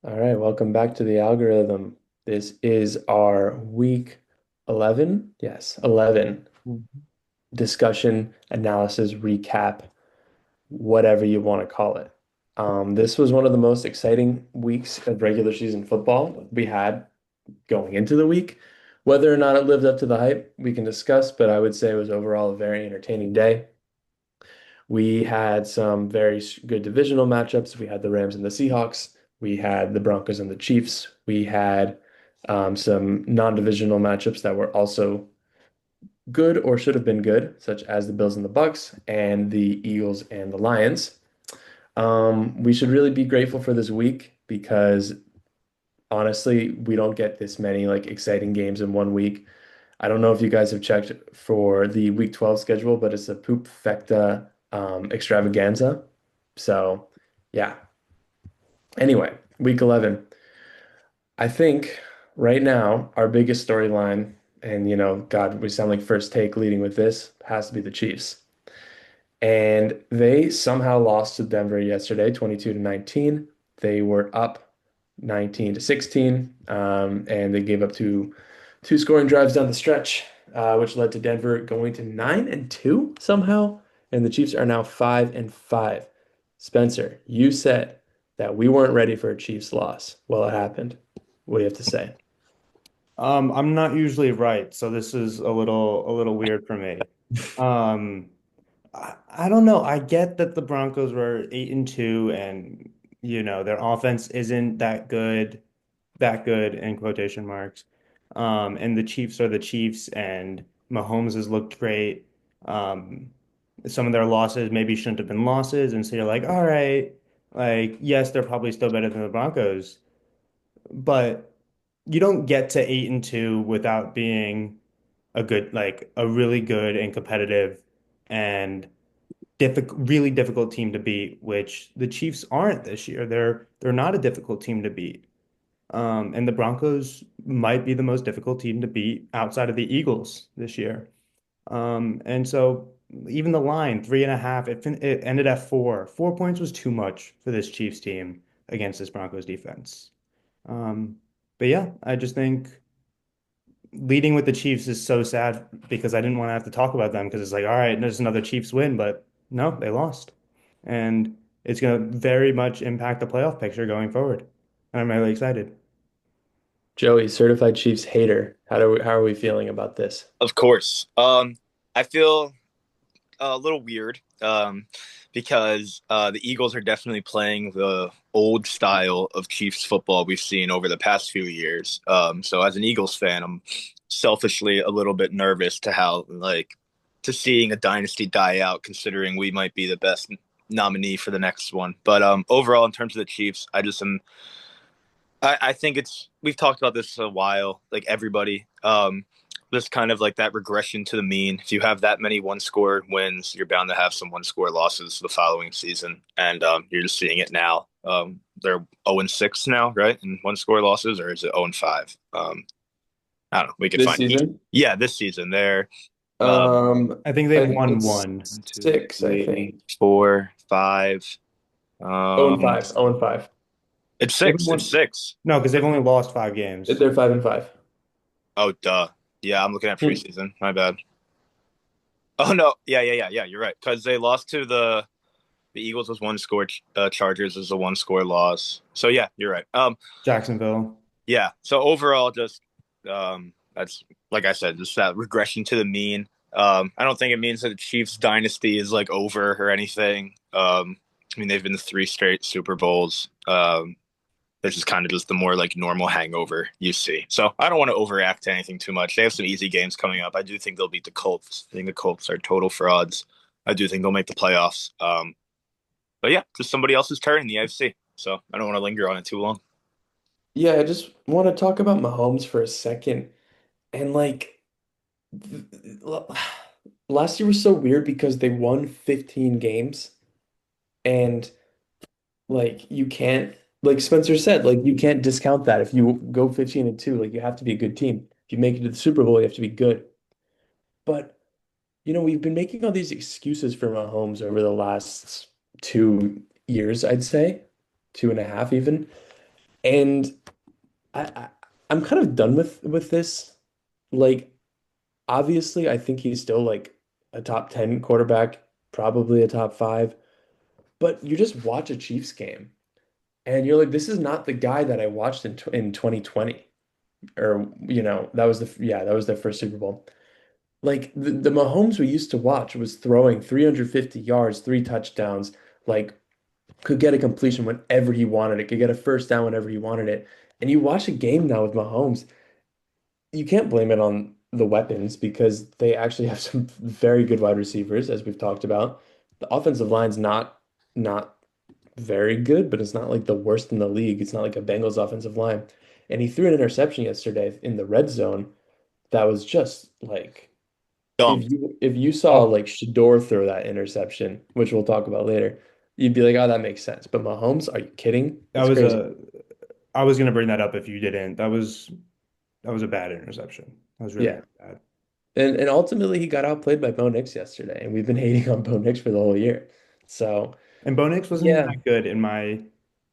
All right, welcome back to the algorithm. This is our week 11. Yes, 11 Mhm. discussion, analysis, recap, whatever you want to call it. This was one of the most exciting weeks of regular season football we had going into the week. Whether or not it lived up to the hype, we can discuss, but I would say it was overall a very entertaining day. We had some very good divisional matchups. We had the Rams and the Seahawks. We had the Broncos and the Chiefs. We had some non-divisional matchups that were also good or should have been good, such as the Bills and the Bucks and the Eagles and the Lions. We should really be grateful for this week because honestly, we don't get this many like exciting games in one week. I don't know if you guys have checked for the Week 12 schedule, but it's a poop fecta extravaganza. So, yeah. Anyway, Week 11. I think right now our biggest storyline, and God, we sound like first take leading with this, has to be the Chiefs. And they somehow lost to Denver yesterday, 22 to 19. They were up 19 to 16, and they gave up two scoring drives down the stretch, which led to Denver going to 9-2 somehow. And the Chiefs are now 5-5. Spencer, you said that we weren't ready for a Chiefs loss. Well, it happened. What do you have to say? I'm not usually right, so this is a little weird for me. Um, I don't know. I get that the Broncos were 8-2, and their offense isn't that good in quotation marks. And the Chiefs are the Chiefs, and Mahomes has looked great. Um, some of their losses maybe shouldn't have been losses, and so you're like, all right, like yes, they're probably still better than the Broncos, but you don't get to 8-2 without being a really good and competitive and really difficult team to beat, which the Chiefs aren't this year. They're not a difficult team to beat. And the Broncos might be the most difficult team to beat outside of the Eagles this year. And so even the line, 3.5, it ended at 4. 4 points was too much for this Chiefs team against this Broncos defense. Um, but yeah, I just think leading with the Chiefs is so sad because I didn't want to have to talk about them because it's like, all right, there's another Chiefs win, but no, they lost. And it's going to very much impact the playoff picture going forward. And I'm really excited. Joey, certified Chiefs hater. How are we feeling about this? Of course. I feel a little weird because the Eagles are definitely playing the old style of Chiefs football we've seen over the past few years. So as an Eagles fan, I'm selfishly a little bit nervous to seeing a dynasty die out, considering we might be the best nominee for the next one. But overall, in terms of the Chiefs, I think we've talked about this a while, like everybody. Just kind of like that regression to the mean. If you have that many one score wins, you're bound to have some one score losses the following season. And you're just seeing it now. They're 0-6 now, right? And one score losses, or is it 0-5? I don't know. We could This find it. season? Yeah, this season they're um, I think they've I think won it's one. 1, 2, six, I 3, think. 4, 5. 0-5, Um, 0-5. it's They've six. It's won. six. No, because they've only lost 5 games. They're 5-5. Oh, duh. Yeah, I'm looking at Hmm. preseason. My bad. Oh no, yeah. You're right because they lost to the Eagles was one score. Chargers is a one score loss. So yeah, you're right. Jacksonville. Yeah. So overall, just that's like I said, just that regression to the mean. I don't think it means that the Chiefs dynasty is like over or anything. I mean they've been to three straight Super Bowls. This is kind of just the more like normal hangover you see. So I don't want to overreact to anything too much. They have some easy games coming up. I do think they'll beat the Colts. I think the Colts are total frauds. I do think they'll make the playoffs. But yeah, just somebody else's turn in the AFC. So I don't want to linger on it too long. Yeah, I just want to talk about Mahomes for a second. And like th- last year was so weird because they won 15 games and like you can't like Spencer said, like you can't discount that if you go 15-2, like you have to be a good team. If you make it to the Super Bowl, you have to be good. But we've been making all these excuses for Mahomes over the last 2 years, I'd say, 2.5 even. And I I'm kind of done with this. Like, obviously, I think he's still like a top 10 quarterback, probably a top five. But you just watch a Chiefs game and you're like, this is not the guy that I watched in 2020. Or, that was that was their first Super Bowl. Like the Mahomes we used to watch was throwing 350 yards, three touchdowns, like could get a completion whenever he wanted it, could get a first down whenever he wanted it. And you watch a game now with Mahomes, you can't blame it on the weapons because they actually have some very good wide receivers, as we've talked about. The offensive line's not very good, but it's not like the worst in the league. It's not like a Bengals offensive line. And he threw an interception yesterday in the red zone that was just like Dumb. if you saw Oh, like Shador throw that interception, which we'll talk about later, you'd be like, oh, that makes sense. But Mahomes, are you kidding? that It's was crazy. a I was gonna bring that up if you didn't. That was a bad interception. That was really, Yeah. really bad. And ultimately he got outplayed by Bo Nix yesterday, and we've been hating on Bo Nix for the whole year. So And Bo Nix wasn't even yeah, that good in my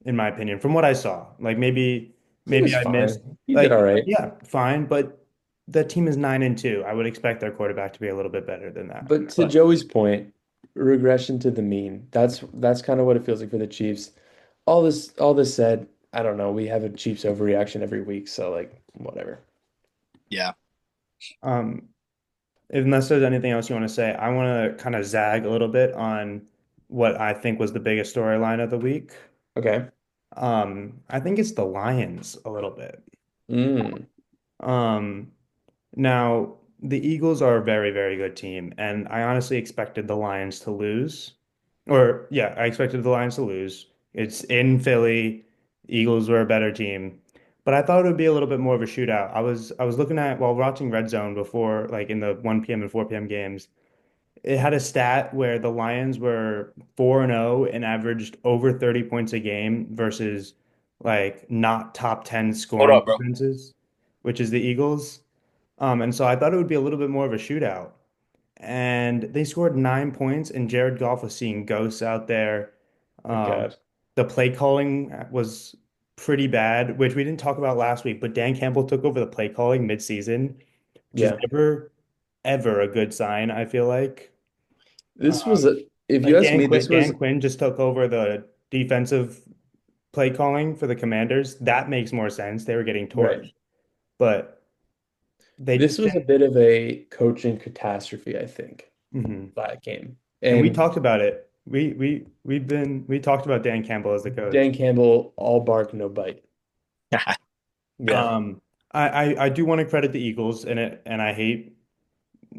opinion, from what I saw. Like maybe he maybe was I missed fine. He did like all right. yeah, fine, but that team is 9-2. I would expect their quarterback to be a little bit better than that. But to But Joey's point, regression to the mean. That's kind of what it feels like for the Chiefs. All this said, I don't know. We have a Chiefs overreaction every week, so like whatever. Yeah. um unless there's anything else you want to say, I want to kind of zag a little bit on what I think was the biggest storyline of the week. Okay. I think it's the Lions a little bit. Mm, Um, Now, the Eagles are a very, very good team, and I honestly expected the Lions to lose. Or, yeah, I expected the Lions to lose. It's in Philly. Eagles were a better team. But I thought it would be a little bit more of a shootout. I was looking at while watching Red Zone before, like in the 1 p.m. and 4 p.m. games. It had a stat where the Lions were 4-0 and averaged over 30 points a game versus like not top 10 Hold scoring up, bro. defenses, which is the Eagles. And so I thought it would be a little bit more of a shootout. And they scored 9 points, and Jared Goff was seeing ghosts out there. my Um, God. the play calling was pretty bad, which we didn't talk about last week, but Dan Campbell took over the play calling mid-season, which is Yeah. ever a good sign, I feel like. This was if you Like ask me, this Dan was Quinn just took over the defensive play calling for the Commanders. That makes more sense. They were getting right. torched, but they This just was a bit of a coaching catastrophe, I think, Mhm. that game. And we And talked about it. We talked about Dan Campbell as the coach. Dan Campbell, all bark, no bite. Yeah. Um, I do want to credit the Eagles in it, and I hate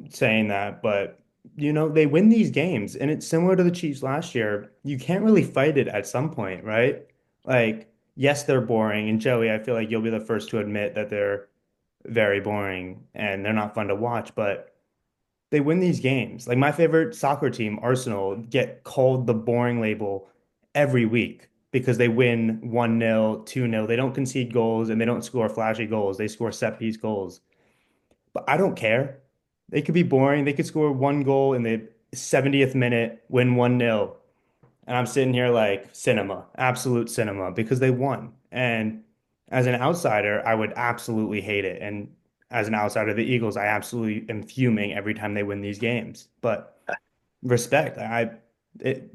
saying that, but they win these games, and it's similar to the Chiefs last year. You can't really fight it at some point, right? Like, yes, they're boring, and Joey, I feel like you'll be the first to admit that they're very boring and they're not fun to watch, but they win these games. Like my favorite soccer team, Arsenal, get called the boring label every week because they win 1-0, 2-0. They don't concede goals and they don't score flashy goals. They score set piece goals. But I don't care. They could be boring. They could score one goal in the 70th minute, win 1-0. And I'm sitting here like cinema, absolute cinema, because they won. And as an outsider, I would absolutely hate it. And as an outsider of the Eagles, I absolutely am fuming every time they win these games. But respect,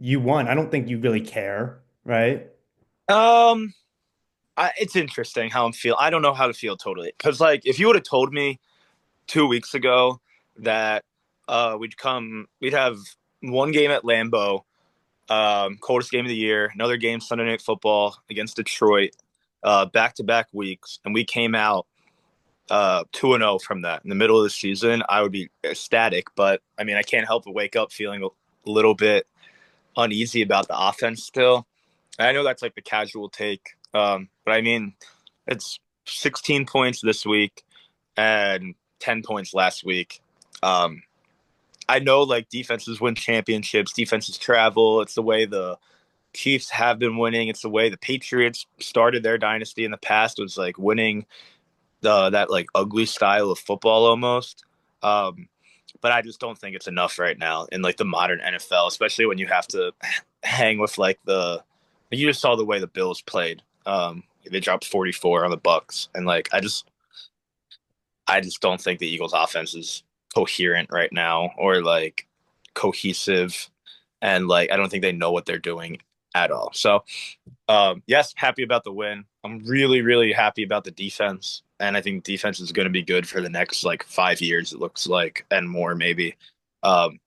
you won. I don't think you really care, right? Um, it's interesting how I'm feel. I don't know how to feel totally because, like, if you would have told me 2 weeks ago that we'd have one game at Lambeau, coldest game of the year, another game Sunday Night Football against Detroit, back to back weeks, and we came out 2-0 from that in the middle of the season, I would be ecstatic. But I mean, I can't help but wake up feeling a little bit uneasy about the offense still. And I know that's like the casual take, but I mean, it's 16 points this week and 10 points last week. Um, I know like defenses win championships, defenses travel. It's the way the Chiefs have been winning. It's the way the Patriots started their dynasty in the past. It was like winning that like ugly style of football almost. Um, but I just don't think it's enough right now in like the modern NFL, especially when you have to hang with like you just saw the way the Bills played They dropped 44 on the Bucks, and like I just don't think the Eagles' offense is coherent right now or like cohesive, and like I don't think they know what they're doing at all. So, yes, happy about the win. I'm really, really happy about the defense, and I think defense is going to be good for the next like 5 years. It looks like, and more maybe. Um,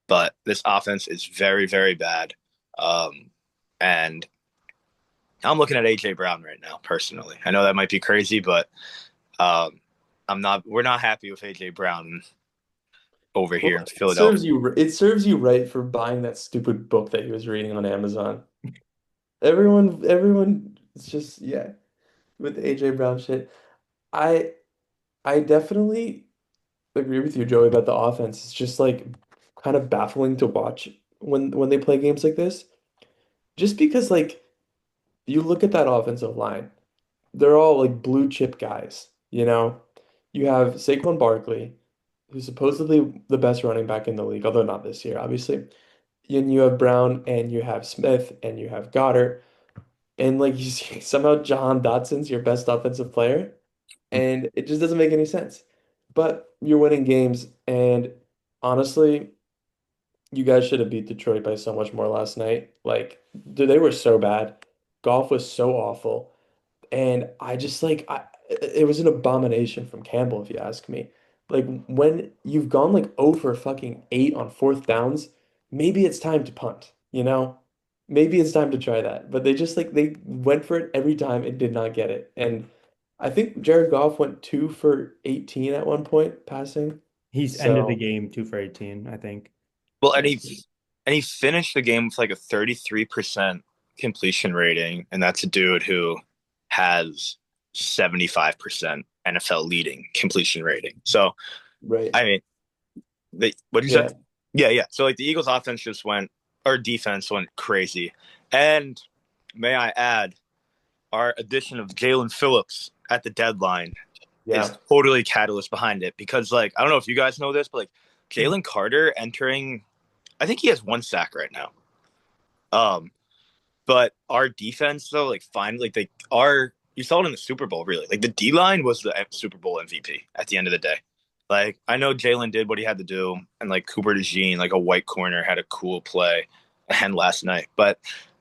but this offense is very, very bad. And I'm looking at AJ Brown right now, personally. I know that might be crazy, but um, I'm not. We're not happy with AJ Brown over Well, here in Philadelphia. it serves you right for buying that stupid book that he was reading on Amazon. Everyone it's just yeah, with the AJ Brown shit. I I definitely agree with you, Joey, about the offense. It's just like kind of baffling to watch when they play games like this. Just because like you look at that offensive line, they're all like blue chip guys, you know? You have Saquon Barkley, who's supposedly the best running back in the league, although not this year, obviously. And you have Brown and you have Smith and you have Goddard. And like you see, somehow Jahan Dotson's your best offensive player. And it just doesn't make any sense. But you're winning games, and honestly, you guys should have beat Detroit by so much more last night. Like, dude, they were so bad. Golf was so awful. And I just like it was an abomination from Campbell, if you ask me. Like when you've gone like 0 for fucking 8 on fourth downs, maybe it's time to punt, you know? Maybe it's time to try that. But they just like they went for it every time and did not get it. And I think Jared Goff went 2 for 18 at one point passing. He's ended the So game 2 for 18, I think. Well, and he finished the game with like a 33% completion rating, and that's a dude who has 75% NFL leading completion rating. So, right. I mean, what did you say? Yeah. Yeah, yeah. So like the Eagles offense just went, our defense went crazy. And may I add, our addition of Jalen Phillips at the deadline is Yeah. totally catalyst behind it because like I don't know if you guys know this, but like Jalen Carter entering, I think he has 1 sack right now. Um, but our defense though, like finally, like they are. You saw it in the Super Bowl, really. Like the D line was the Super Bowl MVP at the end of the day. Like I know Jalen did what he had to do, and like Cooper DeJean, like a white corner, had a cool play and last night. But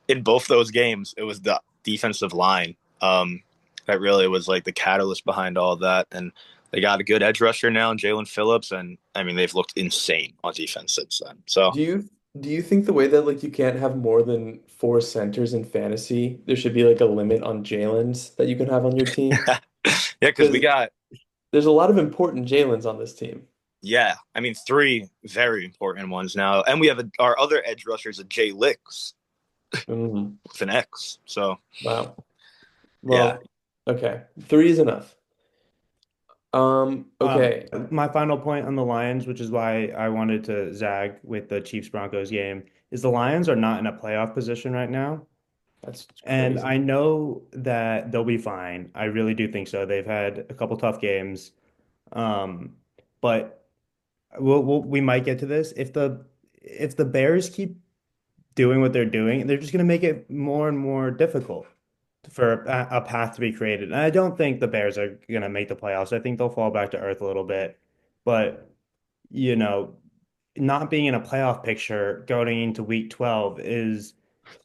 in both those games, it was the defensive line that really was like the catalyst behind all of that. And they got a good edge rusher now, Jalen Phillips, and I mean they've looked insane on defense since then. So Do you think the way that like you can't have more than 4 centers in fantasy, there should be like a limit on Jalen's that you can have on your team? yeah, because we Because got there's a lot of important Jalen's on this team. yeah, I mean 3 very important ones now, and we have our other edge rushers, a Jay Licks Mm, with an X. So wow. yeah, Well, okay. Three is enough. Okay. My final point on the Lions, which is why I wanted to zag with the Chiefs Broncos game, is the Lions are not in a playoff position right now. That's And crazy. I know that they'll be fine. I really do think so. They've had a couple tough games. Um, but we might get to this. If the Bears keep doing what they're doing, they're just going to make it more and more difficult for a path to be created. And I don't think the Bears are going to make the playoffs. I think they'll fall back to earth a little bit. But, you know, not being in a playoff picture going into week 12 is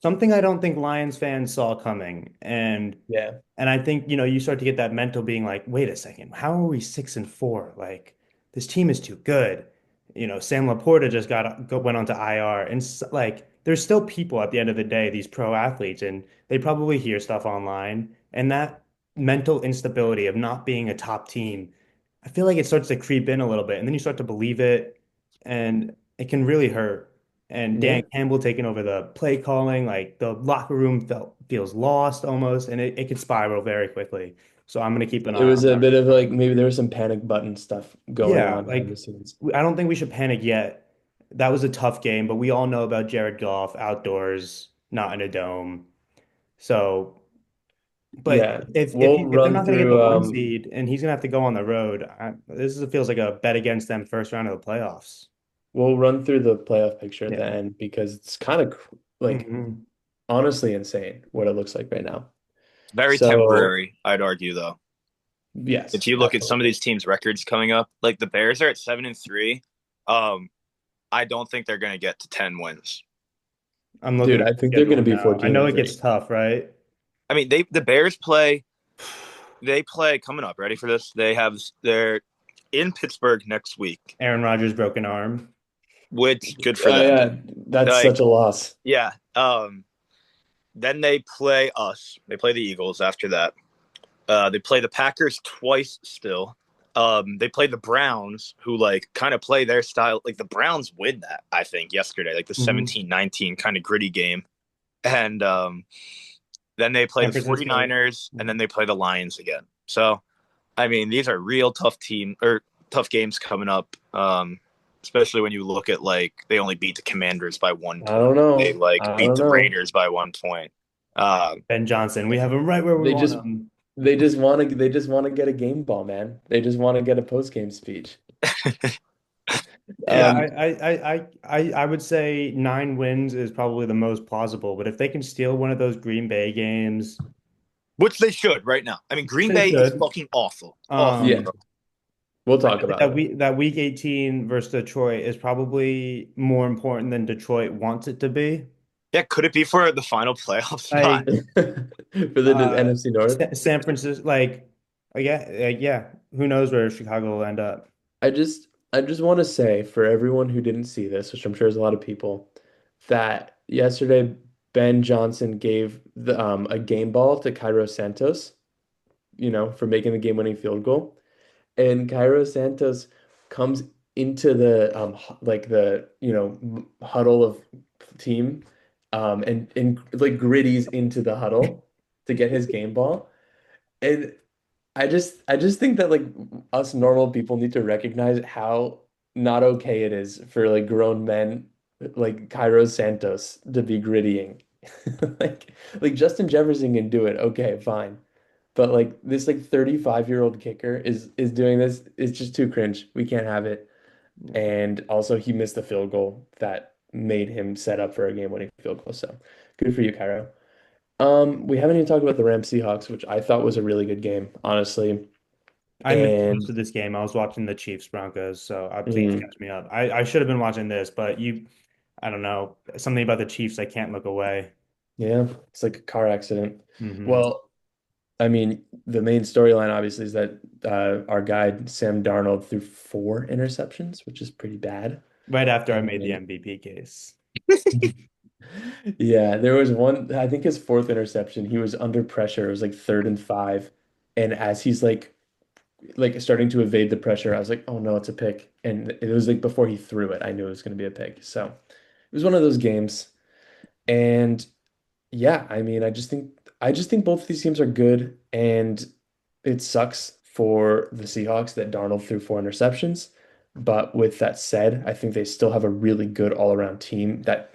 something I don't think Lions fans saw coming. Yeah. And I think, you start to get that mental being like, wait a second, how are we 6-4? Like, this team is too good. Sam Laporta just went on to IR, and like, there's still people at the end of the day, these pro athletes, and they probably hear stuff online, and that mental instability of not being a top team, I feel like it starts to creep in a little bit, and then you start to believe it, and it can really hurt. And Dan Yeah. Campbell taking over the play calling, like the locker room feels lost almost, and it could spiral very quickly. So I'm gonna keep an It eye was on a that. bit of like maybe there was some panic button stuff going Yeah, on behind the like scenes. I don't think we should panic yet. That was a tough game, but we all know about Jared Goff outdoors, not in a dome. So, but Yeah. if We'll if they're run not gonna get the through one seed and he's gonna have to go on the road, feels like a bet against them first round of the playoffs. we'll run through the playoff picture at the Yeah. end because it's kind of like hmm honestly insane what it looks like right now. Very So temporary, I'd argue, though. If yes, you look at some of absolutely. these teams' records coming up, like the Bears are at 7-3. Um, I don't think they're going to get to 10 wins. I'm looking Dude, at I the think they're schedule gonna be now. I 14 know and it gets 3. tough, right? I mean, the Bears play. They play coming up. Ready for this? They're in Pittsburgh next week, Aaron Rodgers' broken arm. which good for Oh them. yeah, that's Like, such a loss. yeah. Then they play us. They play the Eagles after that. They play the Packers twice still. They play the Browns, who like kind of play their style. Like the Browns win that, I think, yesterday, like the Hmm. 17-19 kind of gritty game. And then they play San the Francisco. 49ers, and then they play the Lions again. So, I mean, these are real tough games coming up. Especially when you look at like they only beat the Commanders by one I don't point. They know. like I beat don't the know. Raiders by 1 point. Uh, Ben Johnson. We have him right where we They want just him. they just want to get a game ball, man. They just want to get a post game speech. Yeah, Um, I would say 9 wins is probably the most plausible. But if they can steal one of those Green Bay games, which they should right now. I mean, which Green they Bay is should. fucking awful. Awful, Um, yeah, bro. we'll I talk feel like about it. that week 18 versus Detroit is probably more important than Detroit wants it to be. Yeah, could it be for the final playoff spot? Like For the NFC North. San Francisco, yeah, who knows where Chicago will end up. I just want to say for everyone who didn't see this, which I'm sure is a lot of people, that yesterday Ben Johnson gave a game ball to Cairo Santos, for making the game-winning field goal. And Cairo Santos comes into the like the huddle of team, and like gritties into the huddle to get his game ball. And I just think that like us normal people need to recognize how not okay it is for like grown men like Cairo Santos to be grittying. Like Justin Jefferson can do it. Okay, fine. But like this like 35-year-old kicker is doing this. It's just too cringe. We can't have it. And also he missed the field goal that made him set up for a game-winning field goal. So good for you, Cairo. We haven't even talked about the Rams Seahawks, which I thought was a really good game, honestly. I missed most And of this game. I was watching the Chiefs Broncos, so please mm, catch me up. I should have been watching this, but I don't know, something about the Chiefs, I can't look away. yeah, it's like a car accident. Hmm. Well, I mean, the main storyline obviously is that our guy Sam Darnold threw 4 interceptions, which is pretty bad. Right after I made the And MVP case. yeah, there was one, I think his fourth interception, he was under pressure. It was like 3rd and 5. And as he's like starting to evade the pressure, I was like, oh no, it's a pick. And it was like before he threw it, I knew it was going to be a pick. So it was one of those games. And yeah, I mean, I just think both of these teams are good, and it sucks for the Seahawks that Darnold threw 4 interceptions. But with that said, I think they still have a really good all-around team that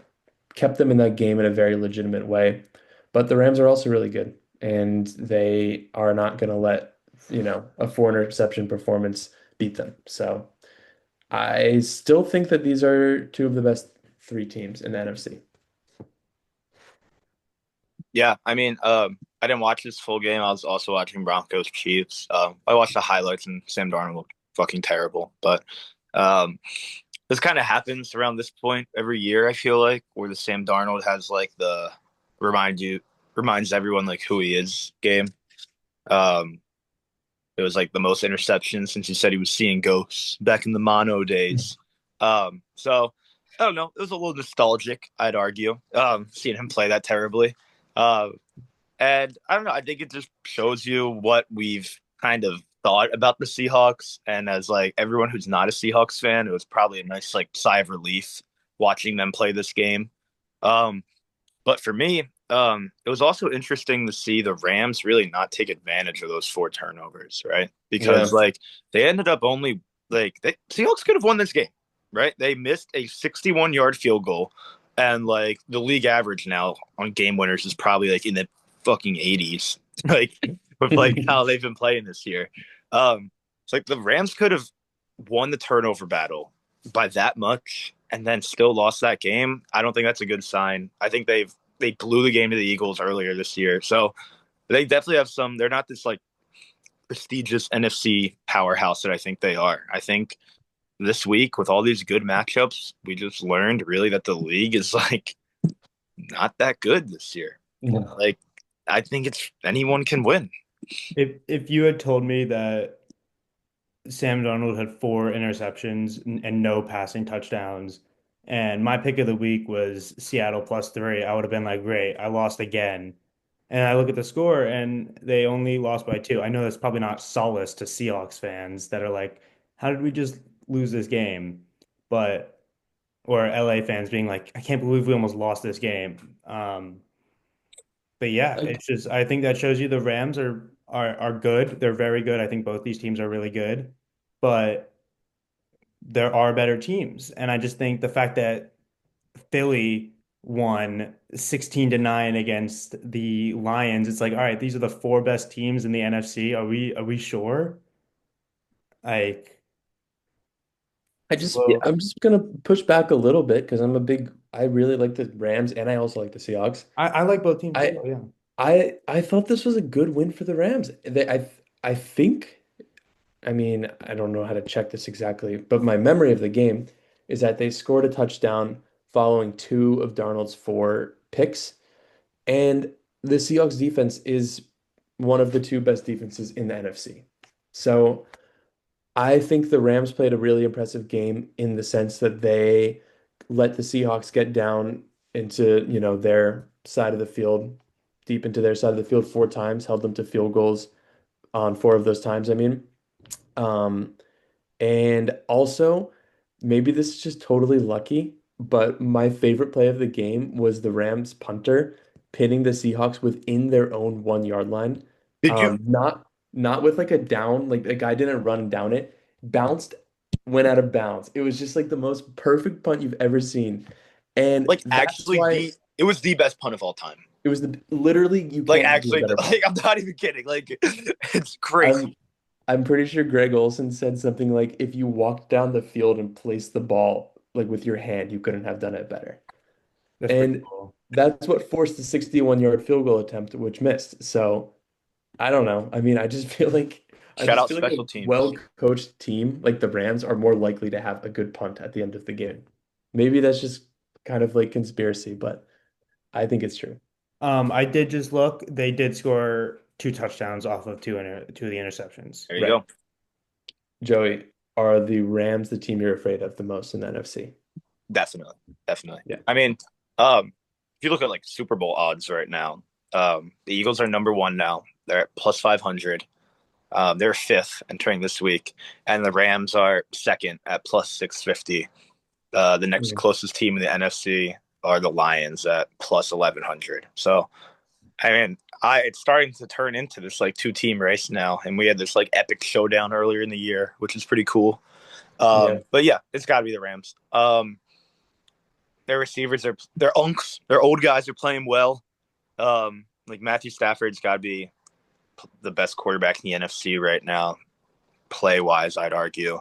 kept them in that game in a very legitimate way. But the Rams are also really good, and they are not going to let, a 4 interception performance beat them. So I still think that these are two of the best 3 teams in the NFC. Yeah, I mean, I didn't watch this full game. I was also watching Broncos Chiefs. I watched the highlights, and Sam Darnold looked fucking terrible. But um, this kind of happens around this point every year. I feel like where the Sam Darnold has like the remind you reminds everyone like who he is game. Um, it was like the most interceptions since he said he was seeing ghosts back in the mono days. So I don't know. It was a little nostalgic, I'd argue, seeing him play that terribly. Uh, and I don't know. I think it just shows you what we've kind of thought about the Seahawks. And as like everyone who's not a Seahawks fan, it was probably a nice like sigh of relief watching them play this game. Um, but for me, it was also interesting to see the Rams really not take advantage of those 4 turnovers, right? Because Yeah. like they ended up only Seahawks could have won this game, right? They missed a 61-yard field goal, and like the league average now on game winners is probably like in the fucking 80s, like with like how they've been playing this year. It's like the Rams could have won the turnover battle by that much and then still lost that game. I don't think that's a good sign. I think they blew the game to the Eagles earlier this year. So They definitely have some. They're not this like prestigious NFC powerhouse that I think they are. I think this week with all these good matchups, we just learned really that the league is like not that good this year. No. Like I think it's anyone can win. If you had told me that Sam Darnold had 4 interceptions and no passing touchdowns, and my pick of the week was Seattle +3, I would have been like, great, I lost again. And I look at the score and they only lost by 2. I know that's probably not solace to Seahawks fans that are like, how did we just lose this game? But or LA fans being like, I can't believe we almost lost this game. But yeah, Like, it's just I think that shows you the Rams are good. They're very good. I think both these teams are really good, but there are better teams. And I just think the fact that Philly won 16-9 against the Lions, it's like, all right, these are the 4 best teams in the NFC. Are we sure? Like, yeah, well, I'm just gonna push back a little bit because I really like the Rams and I also like the Seahawks. I like both teams as I well, yeah. I thought this was a good win for the Rams. I think, I mean, I don't know how to check this exactly, but my memory of the game is that they scored a touchdown following two of Darnold's four picks, and the Seahawks defense is one of the two best defenses in the NFC. So I think the Rams played a really impressive game in the sense that they let the Seahawks get down into, their side of the field, deep into their side of the field four times, held them to field goals on four of those times. I mean, um, and also maybe this is just totally lucky, but my favorite play of the game was the Rams punter pinning the Seahawks within their own 1 yard line. Did you Not with like a down, like a guy didn't run down it, bounced, went out of bounds. It was just like the most perfect punt you've ever seen. And like that's actually why the it was the best punt of all time. it was literally you Like can't do a actually, better punt. like I'm not even kidding. Like it's crazy. I'm I'm pretty sure Greg Olson said something like if you walked down the field and placed the ball like with your hand, you couldn't have done it better. That's pretty And cool. that's what forced the 61-yard field goal attempt, which missed. So I don't know. I mean, I Shout just out feel like a special teams. well-coached team like the Rams are more likely to have a good punt at the end of the game. Maybe that's just kind of like conspiracy, but I think it's true. I did just look. They did score 2 touchdowns off of two of the interceptions. There you Right. go. Joey, are the Rams the team you're afraid of the most in the NFC? Definitely, definitely. Yeah. I mean, if you look at like Super Bowl odds right now, the Eagles are number one now. They're at +500. They're fifth entering this week, and the Rams are second at +650. The next Mhm. closest team in the NFC are the Lions at +1100. So, I mean, it's starting to turn into this like two-team race now, and we had this like epic showdown earlier in the year, which is pretty cool. Yeah. But yeah, it's got to be the Rams. Their receivers are their unks, their old guys are playing well. Like Matthew Stafford's got to be the best quarterback in the NFC right now, play wise. I'd argue.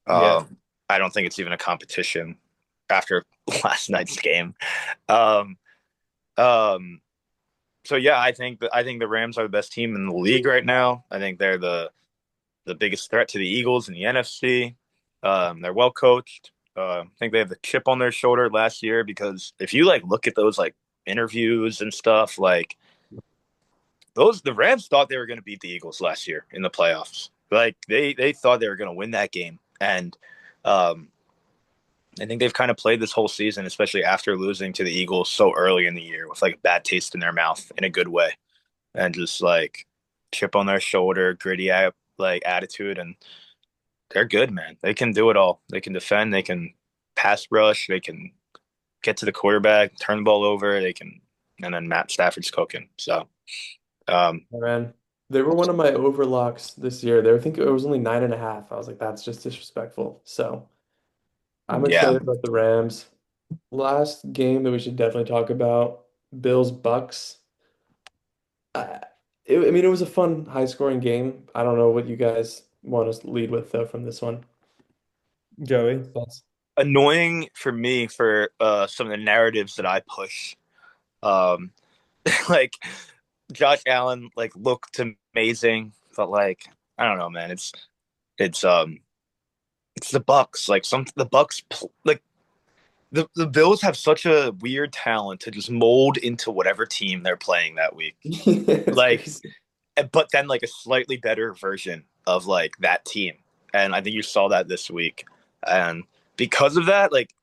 Yeah. I don't think it's even a competition after last night's game. Um, um, so yeah, I think the Rams are the best team in the league right now. I think they're the biggest threat to the Eagles in the NFC. They're well coached. I think they have the chip on their shoulder last year because if you like look at those like interviews and stuff, like the Rams thought they were going to beat the Eagles last year in the playoffs. Like they thought they were going to win that game, and um, I think they've kind of played this whole season, especially after losing to the Eagles so early in the year, with like a bad taste in their mouth in a good way, and just like chip on their shoulder, gritty like attitude, and they're good, man. They can do it all. They can defend. They can pass rush. They can get to the quarterback, turn the ball over. They can, and then Matt Stafford's cooking. So, um, Oh, man, they were one of my overlocks this year. They were thinking it was only 9.5. I was like, that's just disrespectful. So I'm yeah, excited about the Rams. Last game that we should definitely talk about, Bills Bucks. I, I mean, it was a fun, high-scoring game. I don't know what you guys want to lead with though from this one. Joey. Thoughts? annoying for me for some of the narratives that I push. Um, like Josh Allen like looked amazing, but like I don't know, man. It's it's the Bucks. Like some the Bucks like the Bills have such a weird talent to just mold into whatever team they're playing that week. It's Like, crazy. but then like a slightly better version of like that team. And I think you saw that this week. And because of that, like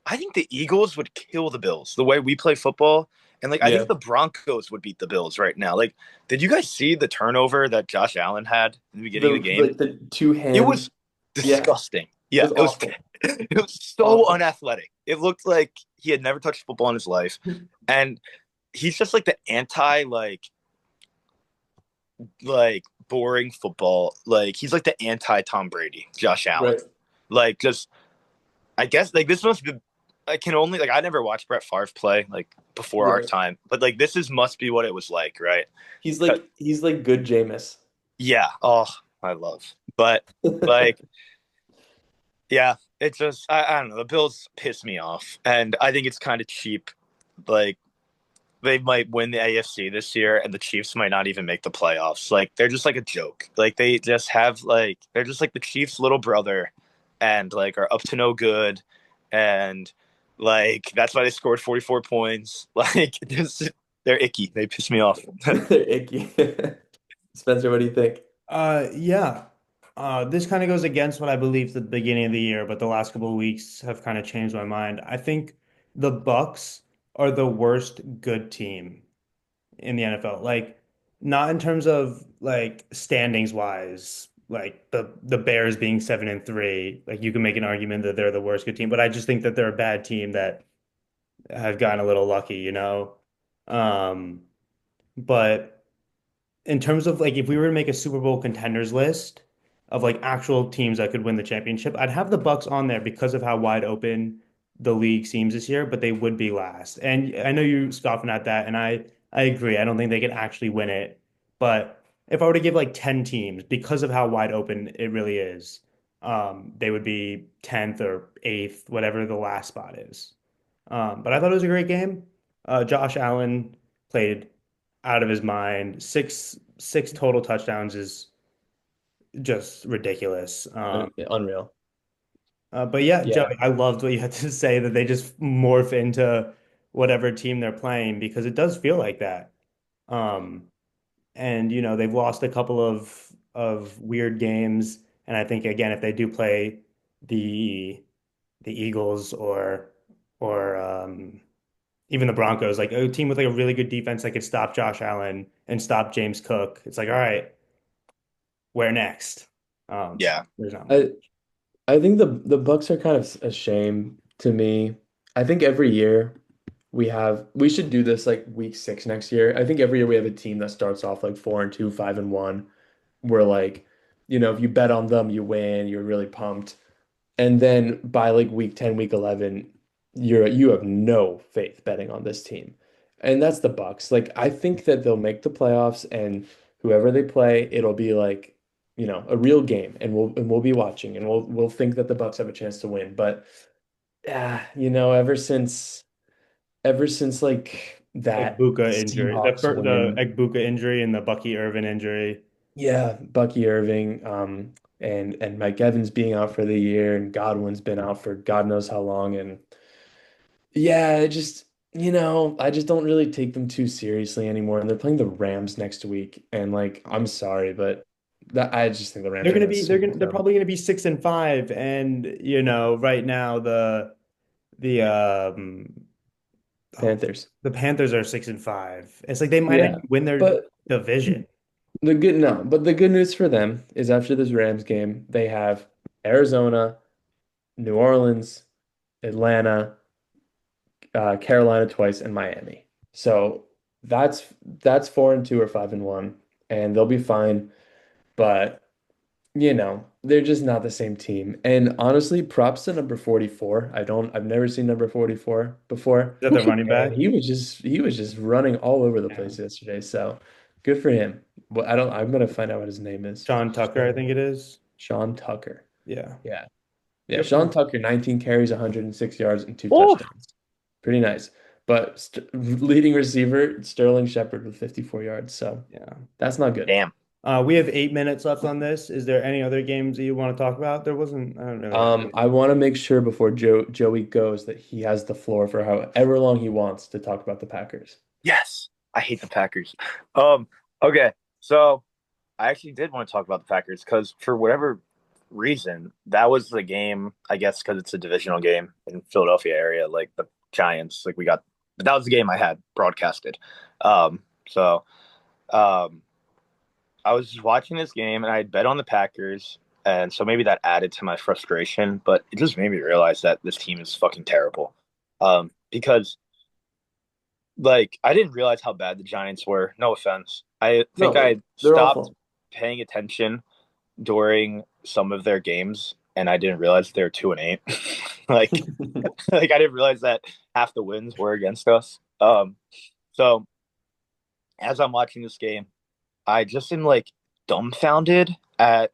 I think the Eagles would kill the Bills the way we play football. And like I Yeah. think the Broncos would beat the Bills right now. Like, did you guys see the turnover that Josh Allen had in the beginning of The the game? like the two It hand. was Yeah, disgusting. it Yeah, was it was awful. it was so Awful. unathletic. It looked like he had never touched football in his life. And he's just like the anti like boring football. Like he's like the anti Tom Brady, Josh Allen. Right. Like just I guess like this must be I can only like I never watched Brett Favre play like before our Yeah. time, but like this is must be what it was like, right? He's like good Jameis. Yeah. Oh, I love. But like yeah, it's just I don't know. The Bills piss me off, and I think it's kind of cheap. Like they might win the AFC this year, and the Chiefs might not even make the playoffs. Like they're just like a joke. Like they just have like they're just like the Chiefs' little brother, and like are up to no good, and like that's why they scored 44 points. Like just they're icky. They piss me off. They're icky. Spencer, what do you think? Yeah. This kind of goes against what I believed at the beginning of the year, but the last couple of weeks have kind of changed my mind. I think the Bucks are the worst good team in the NFL. Like, not in terms of like standings wise, like the Bears being 7-3. Like, you can make an argument that they're the worst good team, but I just think that they're a bad team that have gotten a little lucky, you know? Um, but in terms of like if we were to make a Super Bowl contenders list of like actual teams that could win the championship, I'd have the Bucks on there because of how wide open the league seems this year, but they would be last. And I know you scoffing at that, and I agree. I don't think they could actually win it. But if I were to give like 10 teams because of how wide open it really is, they would be 10th or 8th, whatever the last spot is. But I thought it was a great game. Josh Allen played out of his mind. Six total touchdowns is just ridiculous. Unreal. But yeah, Yeah. Joey, I loved what you had to say that they just morph into whatever team they're playing because it does feel like that. Um, and they've lost a couple of weird games, and I think again if they do play the the Eagles or even the Broncos, like a team with like a really good defense that could stop Josh Allen and stop James Cook. It's like, all right, where next? Yeah. There's not much. I I think the Bucks are kind of a shame to me. I think every year we should do this like week 6 next year. I think every year we have a team that starts off like 4-2, 5-1. We're like, if you bet on them, you win, you're really pumped. And then by like week 10, week 11, you have no faith betting on this team. And that's the Bucks. Like I think that they'll make the playoffs and whoever they play, it'll be like, a real game and we'll be watching and we'll think that the Bucks have a chance to win. But ever since like that Egbuka injury, Seahawks the win, Egbuka injury and the Bucky Irvin injury. yeah, Bucky Irving, and Mike Evans being out for the year, and Godwin's been out for God knows how long, and yeah, I just don't really take them too seriously anymore. And they're playing the Rams next week, and like, I'm sorry, but I just think the Rams They're are gonna gonna be they're gonna smoke they're them. probably gonna be 6-5, and right now the oh, Panthers, the Panthers are 6-5. It's like they might not yeah, even win their but division. the good news for them is after this Rams game, they have Arizona, New Orleans, Atlanta, Carolina twice, and Miami. So that's 4-2 or 5-1, and they'll be fine. But they're just not the same team. And honestly, props to number 44. I've never seen number 44 before. Is that the running And back? he was just running all over the Yeah. place yesterday. So good for him. Well, I'm gonna find out what his name is. Sean Tucker, I think it is. Sean Tucker. Yeah. Yeah. Yeah, Good for Sean him. Tucker, 19 carries, 106 yards, and two Oh, touchdowns. Pretty nice. but st leading receiver Sterling Shepard with 54 yards. So Yeah. that's not good. Damn. We have 8 minutes left on this. Is there any other games that you want to talk about? There wasn't, I don't really have. I want to make sure before Joey goes that he has the floor for however long he wants to talk about the Packers. Yes. I hate the Packers. Um, okay. So I actually did want to talk about the Packers because for whatever reason, that was the game, I guess, because it's a divisional game in Philadelphia area, like the Giants, like we got, but that was the game I had broadcasted. So um, I was just watching this game and I had bet on the Packers. And so maybe that added to my frustration, but it just made me realize that this team is fucking terrible. Because like I didn't realize how bad the Giants were. No offense. I think No, I they're stopped awful. paying attention during some of their games, and I didn't realize they were 2-8. like, like I didn't realize that half the wins were against us. So as I'm watching this game, I just am like dumbfounded at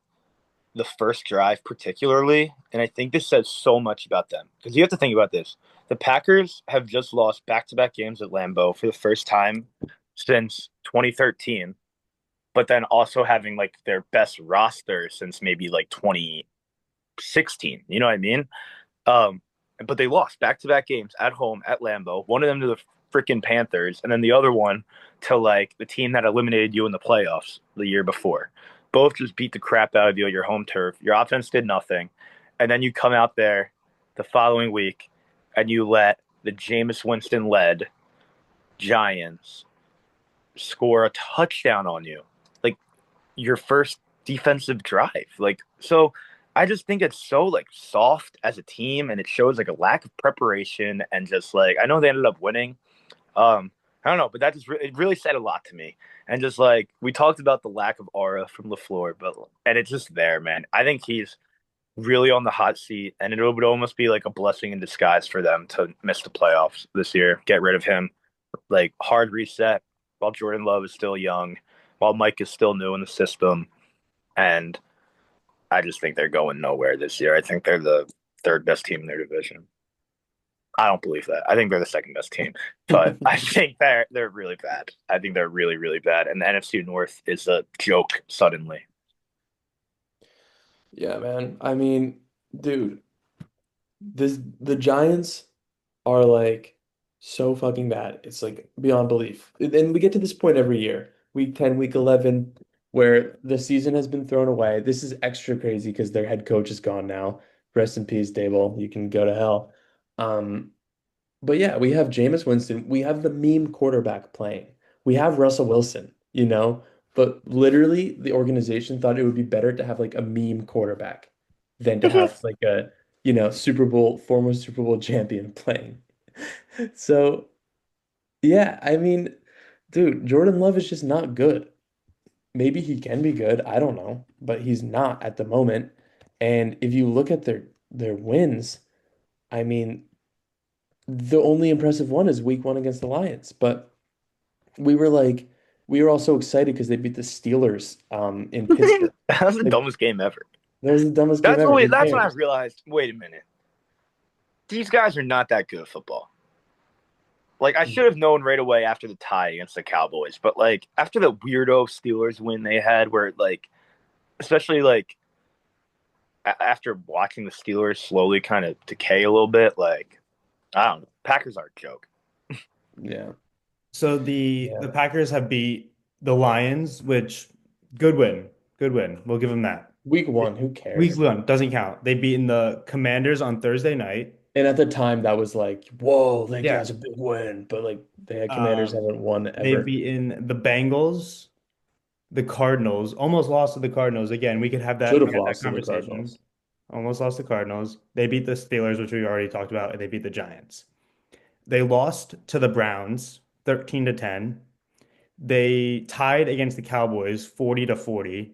the first drive, particularly, and I think this says so much about them because you have to think about this. The Packers have just lost back-to-back games at Lambeau for the first time since 2013, but then also having like their best roster since maybe like 2016. You know what I mean? Um, but they lost back-to-back games at home at Lambeau. One of them to the freaking Panthers, and then the other one to like the team that eliminated you in the playoffs the year before. Both just beat the crap out of you at your home turf. Your offense did nothing, and then you come out there the following week and you let the Jameis Winston led Giants score a touchdown on you. Like your first defensive drive. Like so I just think it's so like soft as a team and it shows like a lack of preparation and just like I know they ended up winning. I don't know, but that just it really said a lot to me. And just like we talked about the lack of aura from LaFleur, but and it's just there, man. I think he's really on the hot seat and it would almost be like a blessing in disguise for them to miss the playoffs this year. Get rid of him. Like hard reset while Jordan Love is still young, while Mike is still new in the system. And I just think they're going nowhere this year. I think they're the third best team in their division. I don't believe that. I think they're the second best team, but I think they're really bad. I think they're really really bad, and the NFC North is a joke suddenly. Yeah, man. I mean, dude, the Giants are like so fucking bad. It's like beyond belief. And we get to this point every year, week 10, week 11, where the season has been thrown away. This is extra crazy because their head coach is gone now. Rest in peace, Dable. You can go to hell. Um, but yeah, we have Jameis Winston. We have the meme quarterback playing. We have Russell Wilson, but literally the organization thought it would be better to have like a meme quarterback than to have like a, former Super Bowl champion playing. So, yeah, I mean, dude, Jordan Love is just not good. Maybe he can be good, I don't know, but he's not at the moment. And if you look at their wins, I mean, the only impressive one is week 1 against the Lions. But we were like, we were all so excited because they beat the Steelers in Pittsburgh. That was the Like, dumbest game ever. that was the dumbest game ever. Who That's when I cares? realized. Wait a minute, these guys are not that good at football. Like I should have known right away after the tie against the Cowboys, but like after the weirdo Steelers win they had, where like especially like after watching the Steelers slowly kind of decay a little bit, like I don't know, Packers are a joke. Yeah. So the Yeah. the Packers have beat the Lions, which good win. Good win. We'll give them that. Week 1, who Week cares? one doesn't count. They beaten the Commanders on Thursday night. And at the time, that was like, whoa, like Yeah. that's a big win. But like the Commanders Um, haven't won they've ever. beaten the Bengals, the Cardinals, almost lost to the Cardinals. Again, Should we have had that lost to the conversation. Cardinals. Almost lost to Cardinals. They beat the Steelers, which we already talked about, and they beat the Giants. They lost to the Browns 13 to 10. They tied against the Cowboys 40 to 40.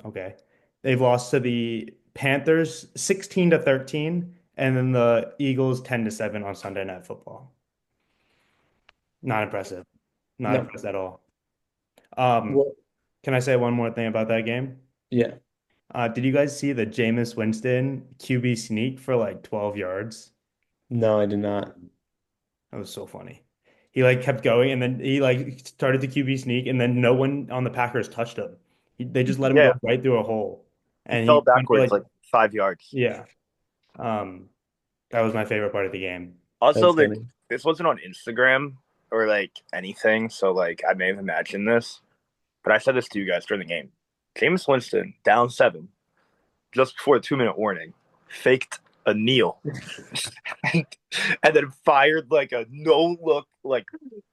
Okay. They've lost to the Panthers 16 to 13 and then the Eagles 10 to 7 on Sunday Night Football. Not impressive. Not No. impressed at all. Um, Well, can I say one more thing about that game? yeah. Did you guys see the Jameis Winston QB sneak for like 12 yards? No, I did not. That was so funny. He like kept going and then he like started the QB sneak and then no one on the Packers touched him. They just let him Yeah, go right through a hole. he And fell he went for backwards like like 5 yards. yeah. Um that was my favorite part of the game. Also, That's like funny. this wasn't on Instagram or like anything, so like I may have imagined this, but I said this to you guys during the game. Jameis Winston down 7 just before the 2 minute warning, faked a kneel and, then fired like a no look like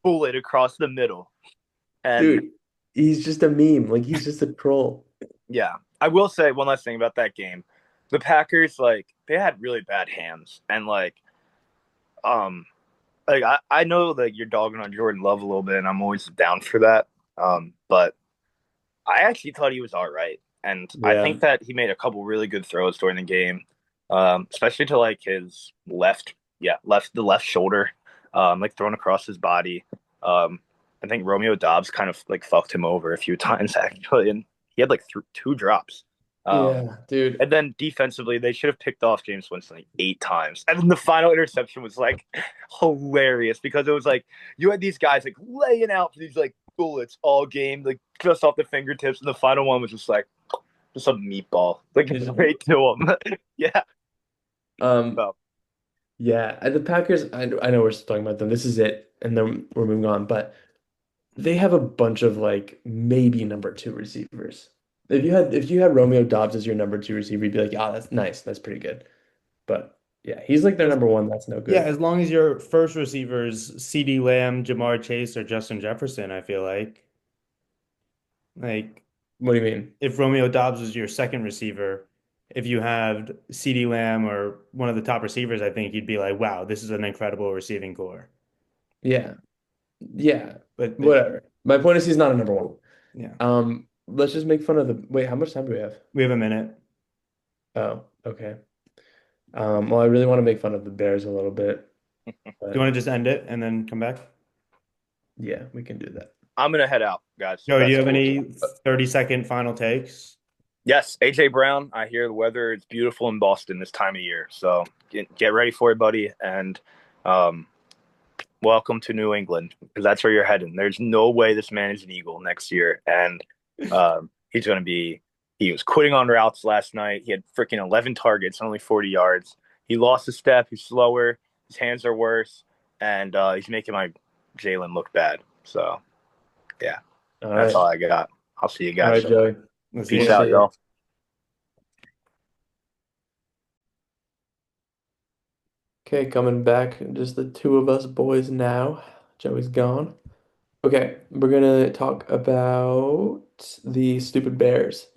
bullet across the middle. And Dude, he's just a meme. Like he's just a troll. yeah, I will say one last thing about that game. The Packers, like, they had really bad hands. And um I know that you're dogging on Jordan Love a little bit, and I'm always down for that. But I actually thought he was all right. And I Yeah. think that he made a couple really good throws during the game, especially to like his the left shoulder, like thrown across his body. I think Romeo Dobbs kind of like fucked him over a few times actually, and he had like two drops. Um, Yeah, dude. and then defensively, they should have picked off James Winston like 8 times. And then the final interception was like hilarious because it was like you had these guys like laying out for these like bullets all game, like just off the fingertips, and the final one was just like just a meatball, like straight to him. Yeah. Um, So, yeah, the Packers, I know we're still talking about them. This is it, and then we're moving on. But they have a bunch of like maybe number two receivers. If you had Romeo Dobbs as your number two receiver, you'd be like, ah, that's nice, that's pretty good. But yeah, he's like their As, number one. That's no yeah, good. as long as your first receivers CeeDee Lamb, Jamar Chase, or Justin Jefferson, I feel like What do you mean? if Romeo Dobbs was your second receiver, if you had CeeDee Lamb or one of the top receivers, I think you'd be like, wow, this is an incredible receiving core. Yeah, yeah, But whatever. My point is he's not a number one. yeah, Let's just make fun of the. Wait, how much time do we have? we have a minute. Oh, okay. Well, I really want to make fun of the Bears a little bit, Do you but want to just end it and then come back? yeah, we can do that. I'm gonna head out, guys. If Joey, do you that's have cool with you. any 30-second final takes? Yes, AJ Brown. I hear the weather is beautiful in Boston this time of year, so get ready for it, buddy. And um, welcome to New England because that's where you're heading. There's no way this man is an Eagle next year, and he's going to be. He was quitting on routes last night. He had freaking 11 targets, only 40 yards. He lost a step. He's slower. His hands are worse, and he's making my Jalen look bad. So yeah, All that's right. all I got. I'll see you All guys right, soon. Joey. Let's see Peace you. out, y'all. Okay, coming back, just the two of us boys now. Joey's gone. Okay, we're gonna talk about the stupid Bears.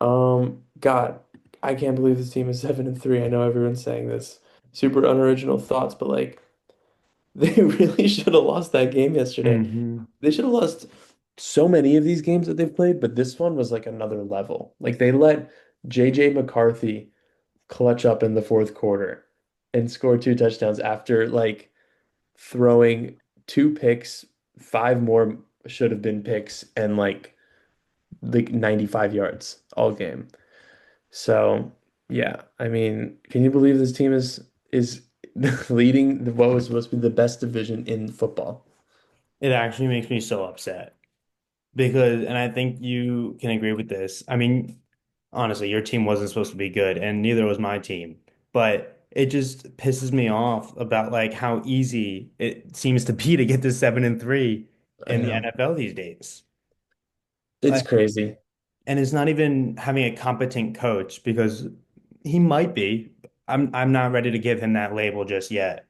God, I can't believe this team is 7-3. I know everyone's saying this. Super unoriginal thoughts, but like they really should have lost that game yesterday. Mhm. They should have lost so many of these games that they've played, but this one was like another level. Like they let JJ McCarthy clutch up in the fourth quarter and score two touchdowns after like throwing two picks, five more should have been picks, and like 95 yards all game. So yeah, I mean, can you believe this team is leading what was supposed to be the best division in football? It actually makes me so upset because, and I think you can agree with this. I mean, honestly, your team wasn't supposed to be good, and neither was my team. But it just pisses me off about like how easy it seems to be to get to 7-3 I in the know. NFL these days. It's crazy. And it's not even having a competent coach because he might be. I'm not ready to give him that label just yet.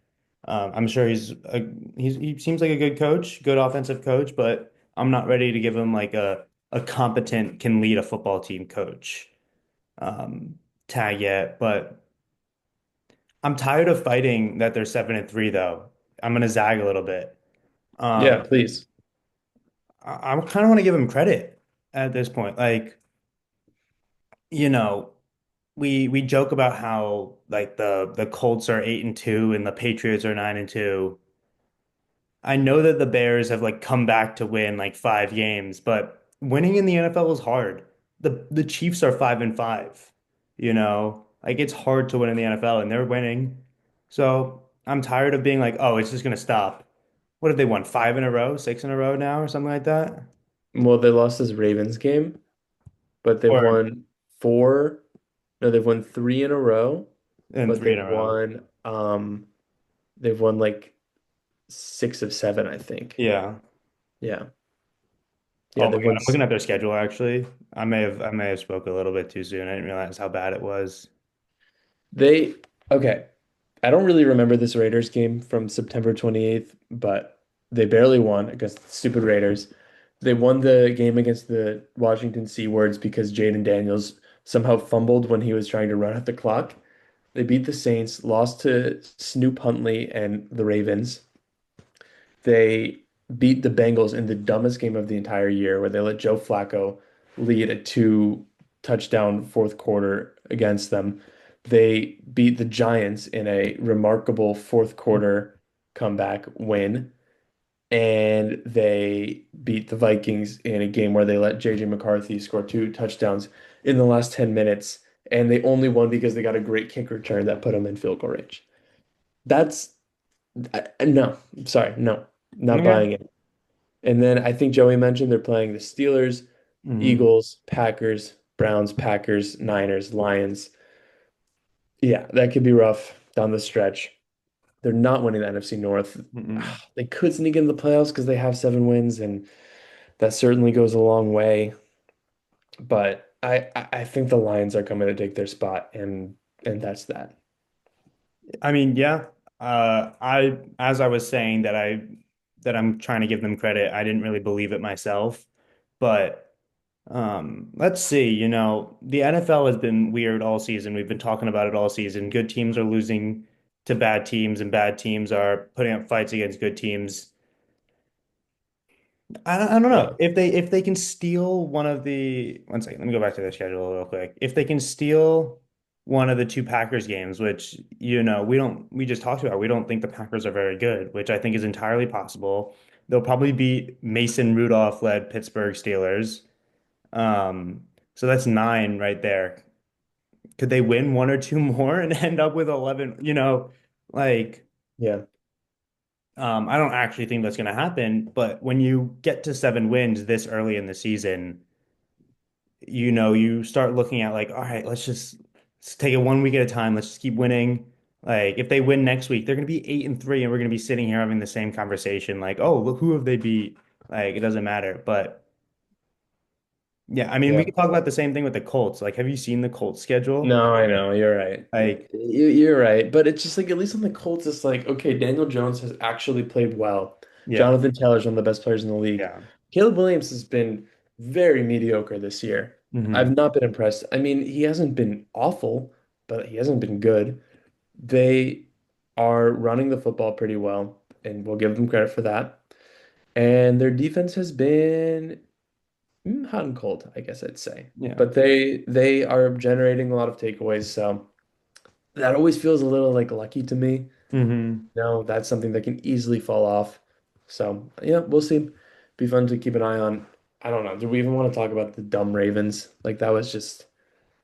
I'm sure he seems like a good coach, good offensive coach, but I'm not ready to give him like a competent can lead a football team coach tag yet. But I'm tired of fighting that they're 7-3 though. I'm gonna zag a little bit. Yeah, Um, please. I kind of want to give him credit at this point. Like, you know. We joke about how like the Colts are 8-2 and the Patriots are 9-2. I know that the Bears have like come back to win like 5 games, but winning in the NFL is hard. The Chiefs are 5-5, Like it's hard to win in the NFL and they're winning. So I'm tired of being like, oh, it's just gonna stop. What have they won? Five in a row, six in a row now, or something like that? Well, they lost this Ravens game, but they've Or won four. No, they've won three in a row, and but three in a row. they've won like six of seven, I think. Yeah. Yeah. Oh Yeah, my they've God, won I'm looking at their schedule actually. I may have spoke a little bit too soon. I didn't realize how bad it was. they okay. I don't really remember this Raiders game from September 28th, but they barely won against the stupid Raiders. They won the game against the Washington Seawards because Jaden Daniels somehow fumbled when he was trying to run out the clock. They beat the Saints, lost to Snoop Huntley and the Ravens. They beat the Bengals in the dumbest game of the entire year, where they let Joe Flacco lead a two touchdown fourth quarter against them. They beat the Giants in a remarkable fourth quarter comeback win. And they beat the Vikings in a game where they let JJ McCarthy score two touchdowns in the last 10 minutes. And they only won because they got a great kick return that put them in field goal range. That's no, sorry, no, not Okay. buying it. And then I think Joey mentioned they're playing the Steelers, Hmm. Eagles, Packers, Browns, Packers, Niners, Lions. Yeah, that could be rough down the stretch. They're not winning the NFC North. Hmm. They could sneak into the playoffs because they have 7 wins, and that certainly goes a long way. But I think the Lions are coming to take their spot, and that's that. I mean, yeah. I as I was saying that I'm trying to give them credit. I didn't really believe it myself, but let's see. The NFL has been weird all season. We've been talking about it all season. Good teams are losing to bad teams, and bad teams are putting up fights against good teams. I don't know Yeah. if they can steal one of the one second. Let me go back to their schedule real quick. If they can steal one of the two Packers games, which we just talked about, we don't think the Packers are very good, which I think is entirely possible. They'll probably beat Mason Rudolph led Pittsburgh Steelers. Um, so that's nine right there. Could they win one or two more and end up with 11? Like. Yeah. I don't actually think that's going to happen, but when you get to 7 wins this early in the season, you start looking at like, all right, let's take it 1 week at a time. Let's just keep winning. Like, if they win next week, they're going to be 8-3, and we're going to be sitting here having the same conversation. Like, oh, look, who have they beat? Like, it doesn't matter. But yeah, I mean, we Yeah. could talk about the same thing with the Colts. Like, have you seen the Colts schedule? No, I know, you're right. Like, You're right. But it's just like, at least on the Colts, it's like, okay, Daniel Jones has actually played well. yeah, Jonathan Taylor's one of the best players in the league. yeah. Caleb Williams has been very mediocre this year. I've Hmm. not been impressed. I mean, he hasn't been awful, but he hasn't been good. They are running the football pretty well, and we'll give them credit for that. And their defense has been hot and cold, I guess I'd say. Yeah. But they are generating a lot of takeaways, so that always feels a little like lucky to me. Hmm. No, that's something that can easily fall off. So yeah, we'll see. Be fun to keep an eye on. I don't know. Do we even want to talk about the dumb Ravens? Like that was just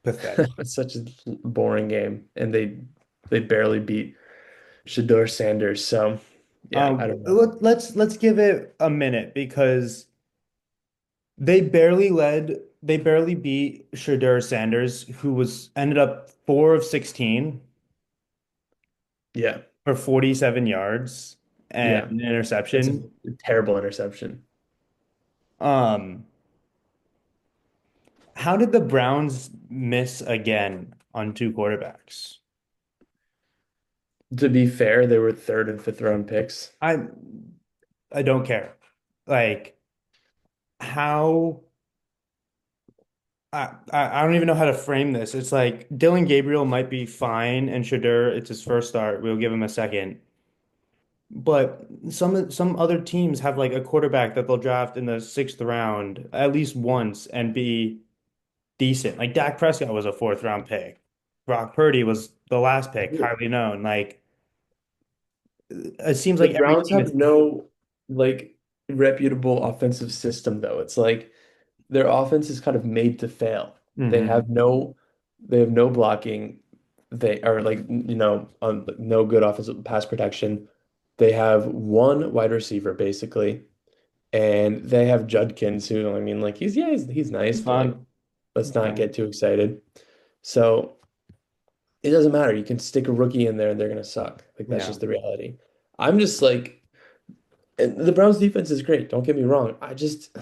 Pathetic. it's such a boring game, and they barely beat Shador Sanders. So yeah, I don't know. Let's give it a minute because they barely beat Shadur Sanders, who was ended up 4 of 16 Yeah, for 47 yards and yeah, an it's a interception. terrible interception. Um, how did the Browns miss again on two quarterbacks? To be fair, they were third and fifth round picks. I I don't care. Like how I don't even know how to frame this. It's like Dylan Gabriel might be fine and Shadur, it's his first start. We'll give him a second. But some other teams have like a quarterback that they'll draft in the sixth round at least once and be decent. Like Dak Prescott was a fourth round pick. Brock Purdy was the last pick, highly known. Like it seems The like every Browns team have is. no like reputable offensive system though. It's like their offense is kind of made to fail. They Hmm. have no they have no blocking. they are like, no good offensive pass protection. They have one wide receiver basically, and they have Judkins, who I mean, like he's nice, but like Fun. let's not Fun. get too excited. So it doesn't matter. You can stick a rookie in there and they're gonna suck. Like that's Yeah. just the reality. I'm just like, and the Browns defense is great. Don't get me wrong. I just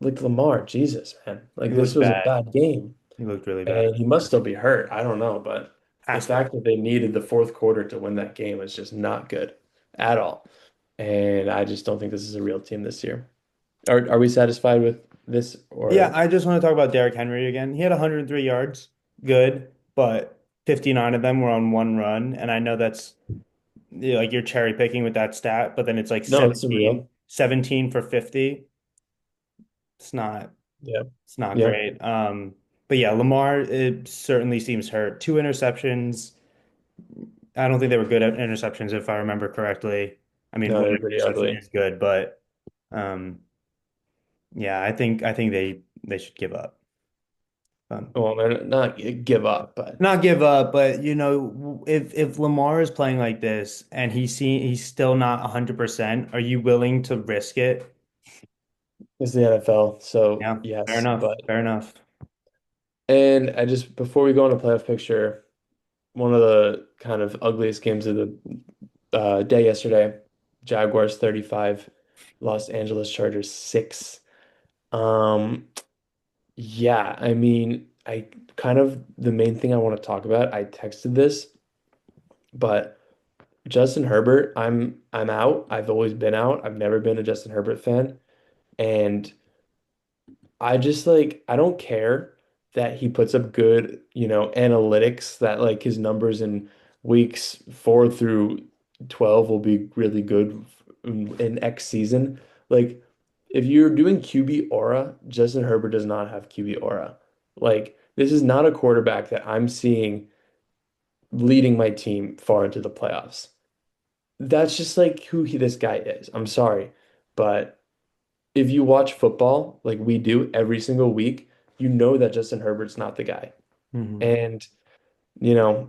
like Lamar, Jesus, man. He Like this looked was a bad. bad game. He looked really bad. And he must still be hurt. I don't know, but the Has to be. fact that they needed the fourth quarter to win that game is just not good at all. And I just don't think this is a real team this year. Are we satisfied with this Yeah, or I just want to talk about Derrick Henry again. He had 103 yards. Good, but 59 of them were on one run. And I know that's like you're cherry picking with that stat, but then it's like no, it's real. 17 for 50. It's not Yeah. it's not Yeah. great. But yeah, Lamar, it certainly seems hurt. Two interceptions. I don't think they were good at interceptions, if I remember correctly. I mean, No, one they're pretty interception ugly. is good, but um, yeah, I think they should give up. Well, they're not give up, but Not give up, but if Lamar is playing like this and he's still not 100%, are you willing to risk it? it's the NFL. So Yeah, fair yes, enough. but Fair enough. and I just before we go into playoff picture, one of the kind of ugliest games of the day yesterday, Jaguars 35, Los Angeles Chargers 6. Um, yeah, I mean, I kind of the main thing I want to talk about, I texted this, but Justin Herbert, I'm out. I've always been out. I've never been a Justin Herbert fan. And I just like I don't care that he puts up good, analytics that like his numbers in weeks 4 through 12 will be really good in X season. Like if you're doing QB aura, Justin Herbert does not have QB aura. Like this is not a quarterback that I'm seeing leading my team far into the playoffs. That's just like this guy is. I'm sorry, but if you watch football like we do every single week, you know that Justin Herbert's not the guy. Mhm. And,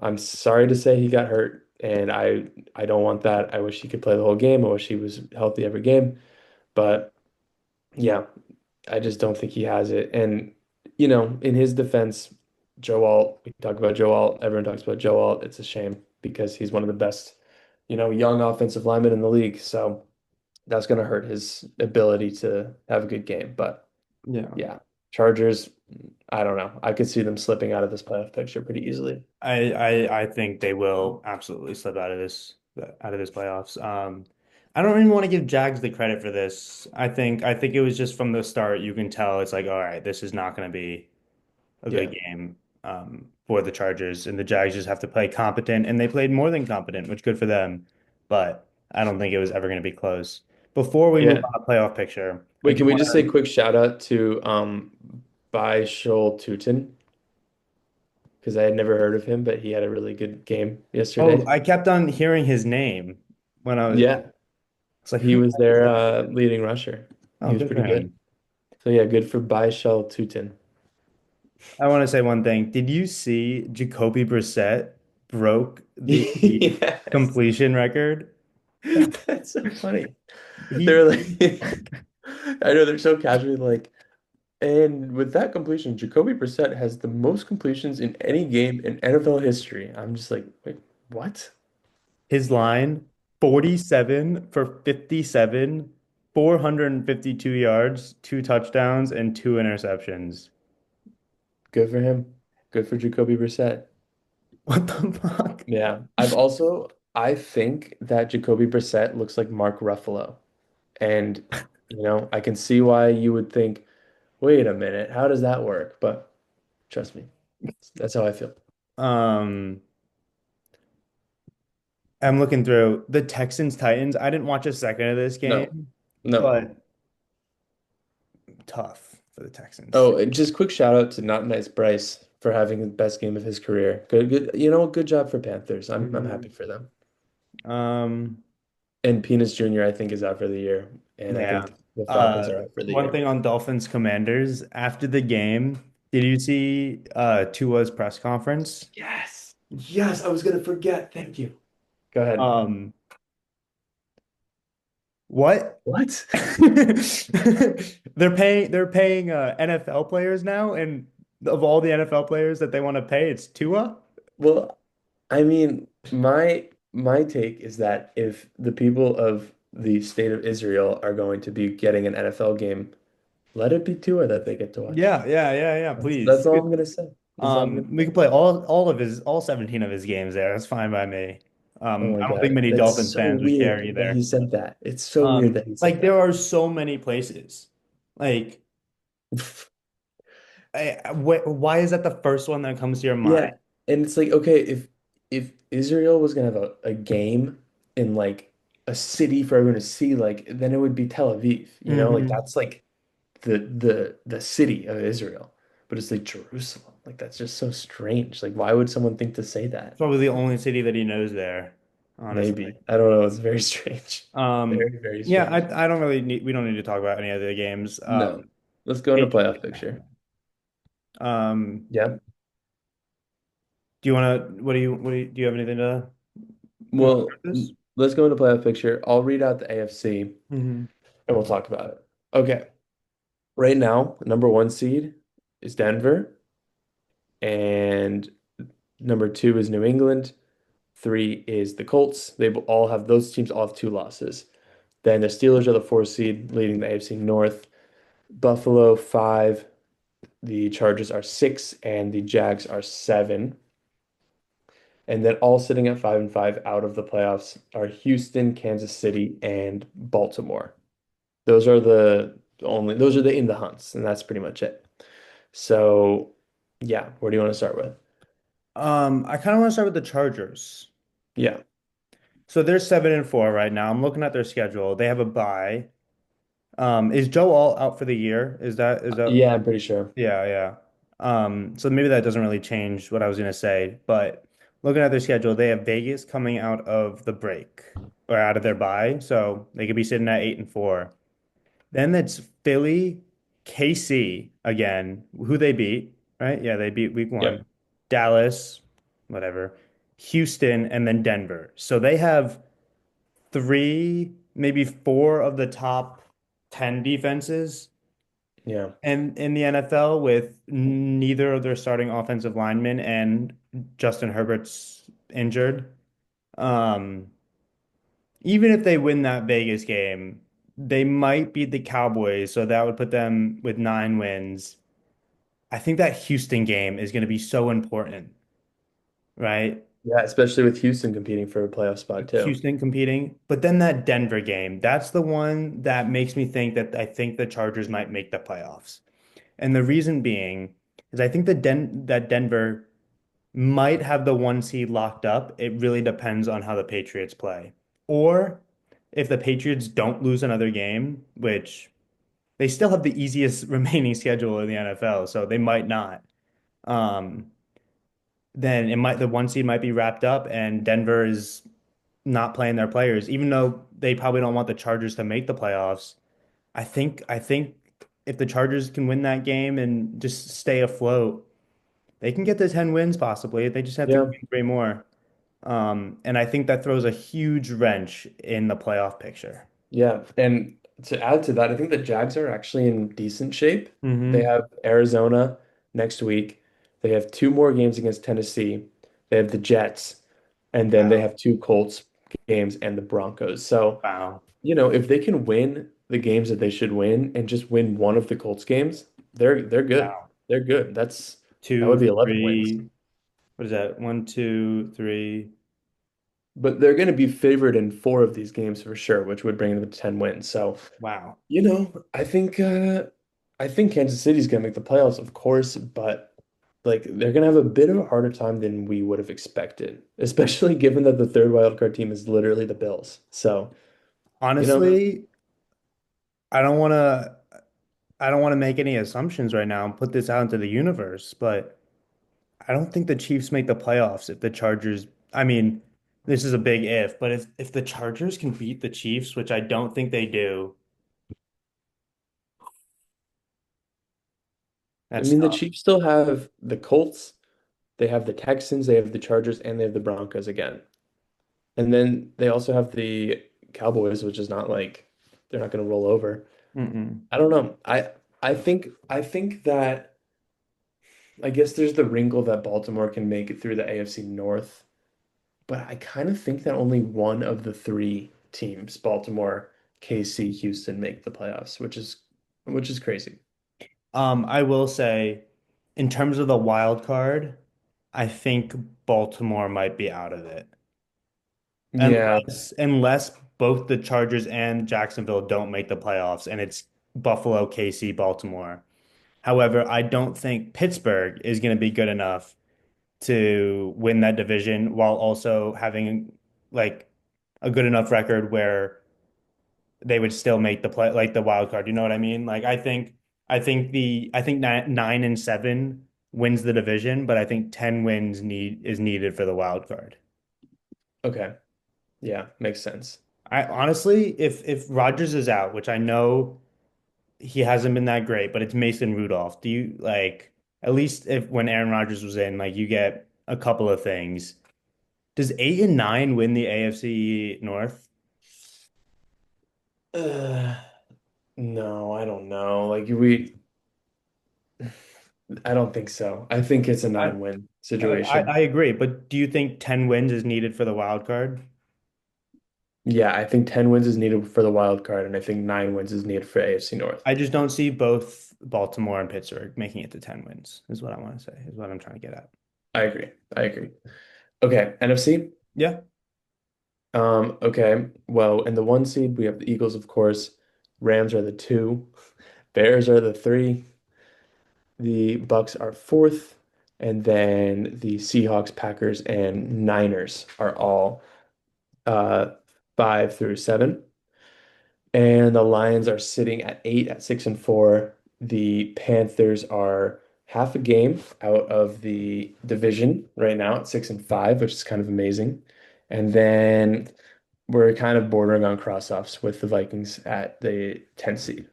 I'm sorry to say he got hurt, and I don't want that. I wish he could play the whole game. I wish he was healthy every game. But yeah, I just don't think he has it. And, in his defense, Joe Alt, we talk about Joe Alt, everyone talks about Joe Alt. It's a shame because he's one of the best, young offensive linemen in the league. So that's going to hurt his ability to have a good game. But Yeah. yeah, Chargers, I don't know. I could see them slipping out of this playoff picture pretty easily. I think they will absolutely slip out of this playoffs. I don't even want to give Jags the credit for this. I think it was just from the start you can tell it's like, all right, this is not going to be a good Yeah. game for the Chargers, and the Jags just have to play competent, and they played more than competent, which good for them. But I don't think it was ever going to be close. Before we move Yeah. on to playoff picture, I Wait, do can we want just say to. quick shout out to Bishol Tutin? Because I had never heard of him, but he had a really good game Oh, yesterday. I kept on hearing his name when I was. Yeah. It's like, He who the was heck is their that? leading rusher. Oh, He was good for pretty good. him. So yeah, good for Bishal Tutin. I want to say one thing. Did you see Jacoby Brissett broke the Yes. completion record? That's so funny. He They're like, I know they're so casually like, and with that completion, Jacoby Brissett has the most completions in any game in NFL history. I'm just like, wait, what? his line 47 for 57, 452 yards, two touchdowns, and two interceptions. Good for him. Good for Jacoby Brissett. What the fuck? Yeah. I think that Jacoby Brissett looks like Mark Ruffalo. And, I can see why you would think, wait a minute, how does that work? But trust me, that's how I feel. Um, I'm looking through the Texans Titans. I didn't watch a second of this No, game, no. but tough for the Texans. Oh, and just quick shout out to Not Nice Bryce for having the best game of his career. Good, good. Good job for Panthers. I'm happy Mhm. for them. Um, And Penis Jr. I think is out for the year, and I yeah. think the Falcons are out for the One year. thing on Dolphins Commanders after the game, did you see Tua's press conference? Yes. Yes, I was gonna forget. Thank you. Go ahead. Um, what? What? They're paying NFL players now, and of all the NFL players that they want to pay, it's Tua. Well, I mean, my take is that if the people of the state of Israel are going to be getting an NFL game, let it be Tua that they get to watch. Yeah. That's Please. all I'm gonna say. That's all I'm gonna We say. could play all 17 of his games there. That's fine by me. Oh my I don't think God. many That's Dolphins so fans would care weird that he either. said that. It's so weird that he said Like there that. are so many places. Like, why is that the first one that comes to your mind? Yeah. And it's like, okay, if Israel was gonna have a game in like a city for everyone to see, like then it would be Tel Aviv, you know? Like Hmm. that's like the city of Israel. But it's like Jerusalem. Like that's just so strange. Like why would someone think to say It's that? probably the only city that he knows there, honestly. Maybe. I don't know. It's very strange. Um, Very, very yeah, strange. I don't really need we don't need to talk about any other games. No. Let's go into Patriots. playoff picture. Do Yeah. you want to do you have anything to you want to Well, start this? let's go into playoff picture. I'll read out the AFC Hmm. and we'll talk about it. Okay. Right now, number one seed is Denver, and number two is New England. Three is the Colts. Those teams all have two losses. Then the Steelers are the fourth seed, leading the AFC North. Buffalo five, the Chargers are six, and the Jags are seven. And then all sitting at 5-5 out of the playoffs are Houston, Kansas City, and Baltimore. Those are the in the hunts, and that's pretty much it. So, yeah, where do you want to start with? I kind of want to start with the Chargers. Yeah. So they're 7-4 right now. I'm looking at their schedule. They have a bye. Is Joe All out for the year? Is that Yeah, I'm pretty sure. yeah. So maybe that doesn't really change what I was gonna say, but looking at their schedule, they have Vegas coming out of the break or out of their bye, so they could be sitting at 8-4. Then that's Philly, KC again, who they beat, right? Yeah, they beat week one. Yep. Dallas, whatever. Houston, and then Denver. So they have three, maybe four of the top 10 defenses Yeah. and in the NFL with neither of their starting offensive linemen and Justin Herbert's injured. Um, Even if they win that Vegas game, they might beat the Cowboys, so that would put them with 9 wins. I think that Houston game is going to be so important, right? Yeah, especially with Houston competing for a playoff spot too. Houston competing, but then that Denver game, that's the one that makes me think that I think the Chargers might make the playoffs. And the reason being is I think that Denver might have the one seed locked up. It really depends on how the Patriots play. Or if the Patriots don't lose another game, which they still have the easiest remaining schedule in the NFL, so they might not. Um, then the one seed might be wrapped up and Denver is not playing their players, even though they probably don't want the Chargers to make the playoffs. I think if the Chargers can win that game and just stay afloat, they can get to 10 wins possibly. They just have to Yeah. win three more. And I think that throws a huge wrench in the playoff picture. Yeah. And to add to that, I think the Jags are actually in decent shape. They Hmm. have Arizona next week. They have two more games against Tennessee. They have the Jets, and then they Wow. have two Colts games and the Broncos. So, Wow. if they can win the games that they should win and just win one of the Colts games, they're good. Wow. They're good. That would Two, be 11 wins. three. What is that? One, two, three. But they're going to be favored in four of these games for sure, which would bring them to 10 wins. So, Wow. I think Kansas City's going to make the playoffs, of course, but like they're going to have a bit of a harder time than we would have expected, especially given that the third wildcard team is literally the Bills. So, you know, Honestly, I don't want to I don't want to make any assumptions right now and put this out into the universe, but I don't think the Chiefs make the playoffs if the Chargers, I mean, this is a big if, but if the Chargers can beat the Chiefs, which I don't think they do, I that's mean, the tough. Chiefs still have the Colts. They have the Texans, they have the Chargers, and they have the Broncos again. And then they also have the Cowboys, which is not like they're not going to roll over. Mm-mm. I don't know. I think that I guess there's the wrinkle that Baltimore can make it through the AFC North, but I kind of think that only one of the three teams, Baltimore, KC, Houston, make the playoffs, which is crazy. I will say, in terms of the wild card, I think Baltimore might be out of it. Yeah. Unless both the Chargers and Jacksonville don't make the playoffs and it's Buffalo, KC, Baltimore. However, I don't think Pittsburgh is going to be good enough to win that division while also having like a good enough record where they would still make the play like the wild card. You know what I mean? I think 9 and 7 wins the division, but I think 10 wins is needed for the wild card. Okay. Yeah, makes sense. I honestly, if Rodgers is out, which I know he hasn't been that great, but it's Mason Rudolph. Do you like at least if when Aaron Rodgers was in, like you get a couple of things. Does 8 and 9 win the AFC North? Uh, no, I don't know. I don't think so. I think it's a I, nine-win I situation. I agree, but do you think 10 wins is needed for the wild card? Yeah, I think 10 wins is needed for the wild card, and I think 9 wins is needed for AFC North. I just don't see both Baltimore and Pittsburgh making it to 10 wins, is what I want to say, is what I'm trying to get at. I agree. I agree. Okay, NFC. Yeah. Okay. Well, in the one seed, we have the Eagles, of course. Rams are the two. Bears are the three. The Bucks are fourth. And then the Seahawks, Packers, and Niners are all uh 5 through 7. And the Lions are sitting at 8 at 6-4. The Panthers are half a game out of the division right now at 6-5, which is kind of amazing. And then we're kind of bordering on cross-offs with the Vikings at the 10th seed.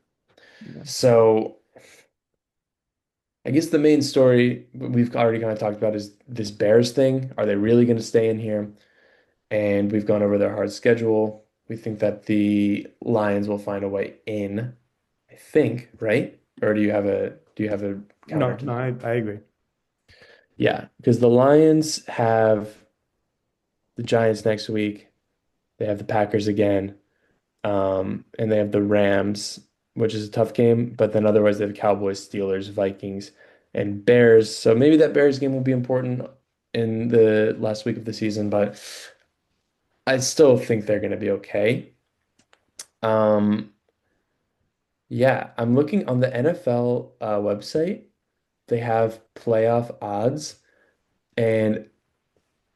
Yeah. So I guess the main story we've already kind of talked about is this Bears thing. Are they really going to stay in here? And we've gone over their hard schedule. We think that the Lions will find a way in, I think, right? Or do you have a counter No, to no, that? I agree. Yeah, because the Lions have the Giants next week. They have the Packers again. And they have the Rams, which is a tough game, but then otherwise they have Cowboys, Steelers, Vikings, and Bears. So maybe that Bears game will be important in the last week of the season, but I still think they're going to be okay. Um, yeah, I'm looking on the NFL website. They have playoff odds, and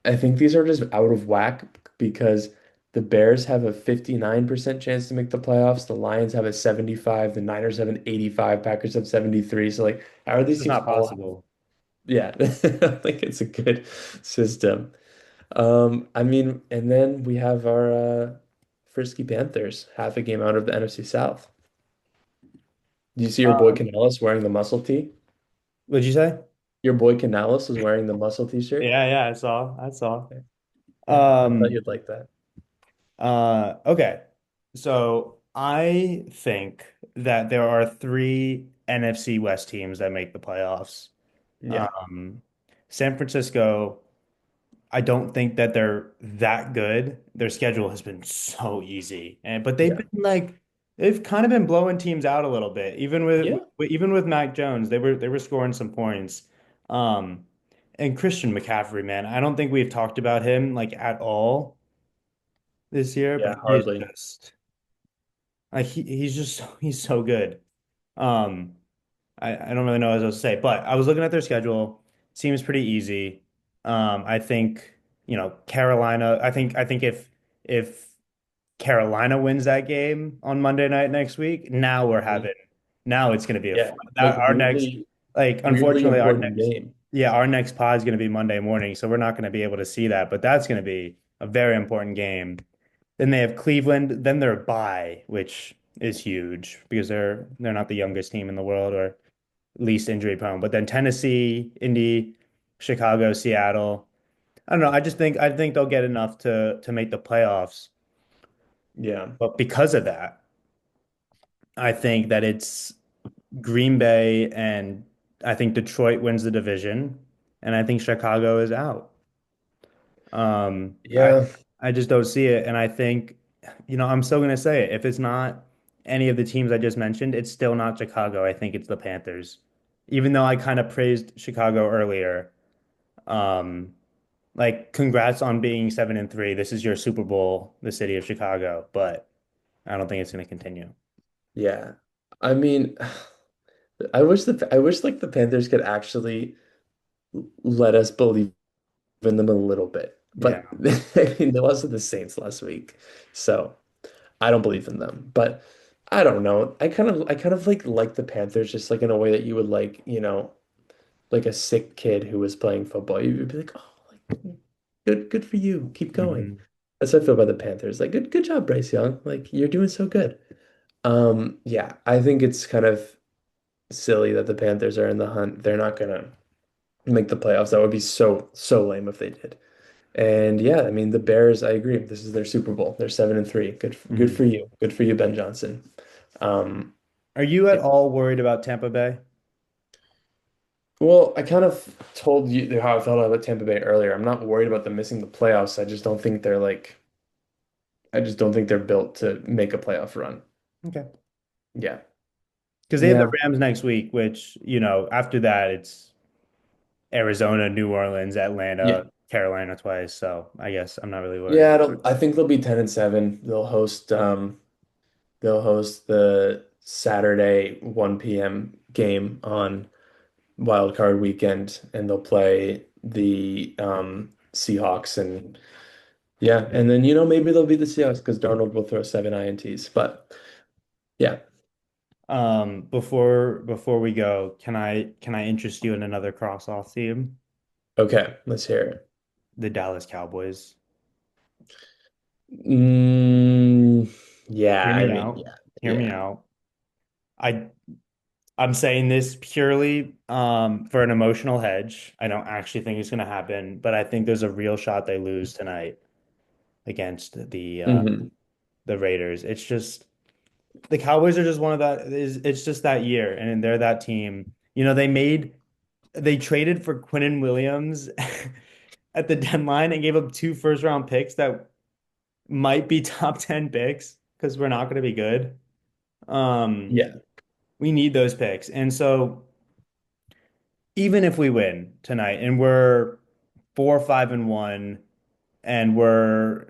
I think these are just out of whack because the Bears have a 59% chance to make the playoffs. The Lions have a 75, the Niners have an 85, Packers have 73. So like how are It's these just teams not all have, possible. yeah, I think it's a good system. I mean, and then we have our Frisky Panthers, half a game out of the NFC South. Do you see your boy Um, Canales wearing the muscle tee? what'd you say? Your boy Canales is wearing the muscle t-shirt. Yeah, yeah, I saw. I saw. Yeah, I thought Um, you'd like that. okay. So I think that there are three NFC West teams that make the playoffs. Yeah. Um, San Francisco, I don't think that they're that good. Their schedule has been so easy. And but they've Yeah. been like they've kind of been blowing teams out a little bit. Yeah. Even with Mac Jones, they were scoring some points. Um, and Christian McCaffrey, man, I don't think we've talked about him like at all this year, Yeah, but he is hardly. just like he's just he's so good. Um, I don't really know what else to say, but I was looking at their schedule. Seems pretty easy. I think, Carolina, I think if Carolina wins that game on Monday night next week, Mhm. now it's gonna be a Yeah, fun, like that our next weirdly unfortunately important game. our next pod is gonna be Monday morning, so we're not gonna be able to see that, but that's gonna be a very important game. Then they have Cleveland, then they're bye, which is huge because they're not the youngest team in the world or least injury prone. But then Tennessee, Indy, Chicago, Seattle. I don't know. I think they'll get enough to make the playoffs. Yeah. But because of that, I think that it's Green Bay and I think Detroit wins the division, and I think Chicago is out. Um, I Yeah. I just don't see it, and I think, I'm still gonna say it. If it's not any of the teams I just mentioned, it's still not Chicago. I think it's the Panthers. Even though I kind of praised Chicago earlier, um, like congrats on being 7-3. This is your Super Bowl, the city of Chicago, but I don't think it's gonna continue. Yeah. I mean, I wish like the Panthers could actually let us believe in them a little bit. Yeah. But I mean, they lost to the Saints last week. So I don't believe in them. But I don't know. I kind of like the Panthers just like in a way that you would like, like a sick kid who was playing football. You'd be like, oh, like good for you. Keep going. Hmm. That's how I feel about the Panthers. Like good job, Bryce Young. Like you're doing so good. Yeah, I think it's kind of silly that the Panthers are in the hunt. They're not gonna make the playoffs. That would be so lame if they did. And yeah, I mean the Bears, I agree. This is their Super Bowl. They're 7-3. Good Hmm. for you. Good for you, Ben Johnson. Um, Are you at yeah. all worried about Tampa Bay? Well, I kind of told you how I felt about Tampa Bay earlier. I'm not worried about them missing the playoffs. I just don't think they're built to make a playoff run. Okay. Yeah. Because they have the Yeah. Rams next week, which, after that, it's Arizona, New Orleans, Yeah. Atlanta, Carolina twice. So I guess I'm not really worried. Yeah, I think they'll be 10-7. They'll host the Saturday 1 p.m. game on Wild Card weekend, and they'll play the Seahawks, and yeah, and then maybe they'll be the Seahawks because Darnold will throw 7 INTs. But yeah, Before we go, can I interest you in another cross-off team? okay, let's hear it. The Dallas Cowboys. Mm, yeah, Hear I me mean, out. yeah, Hear me yeah. out. I I'm saying this purely for an emotional hedge. I don't actually think it's going to happen, but I think there's a real shot they lose tonight against Hmm. the Raiders. It's just the Cowboys are just one of that is it's just that year, and they're that team. They traded for Quinnen Williams at the deadline and gave up two first round picks that might be top 10 picks because we're not going to be good. Um, Yeah. we need those picks. And so even if we win tonight and we're 4-5-1 and we're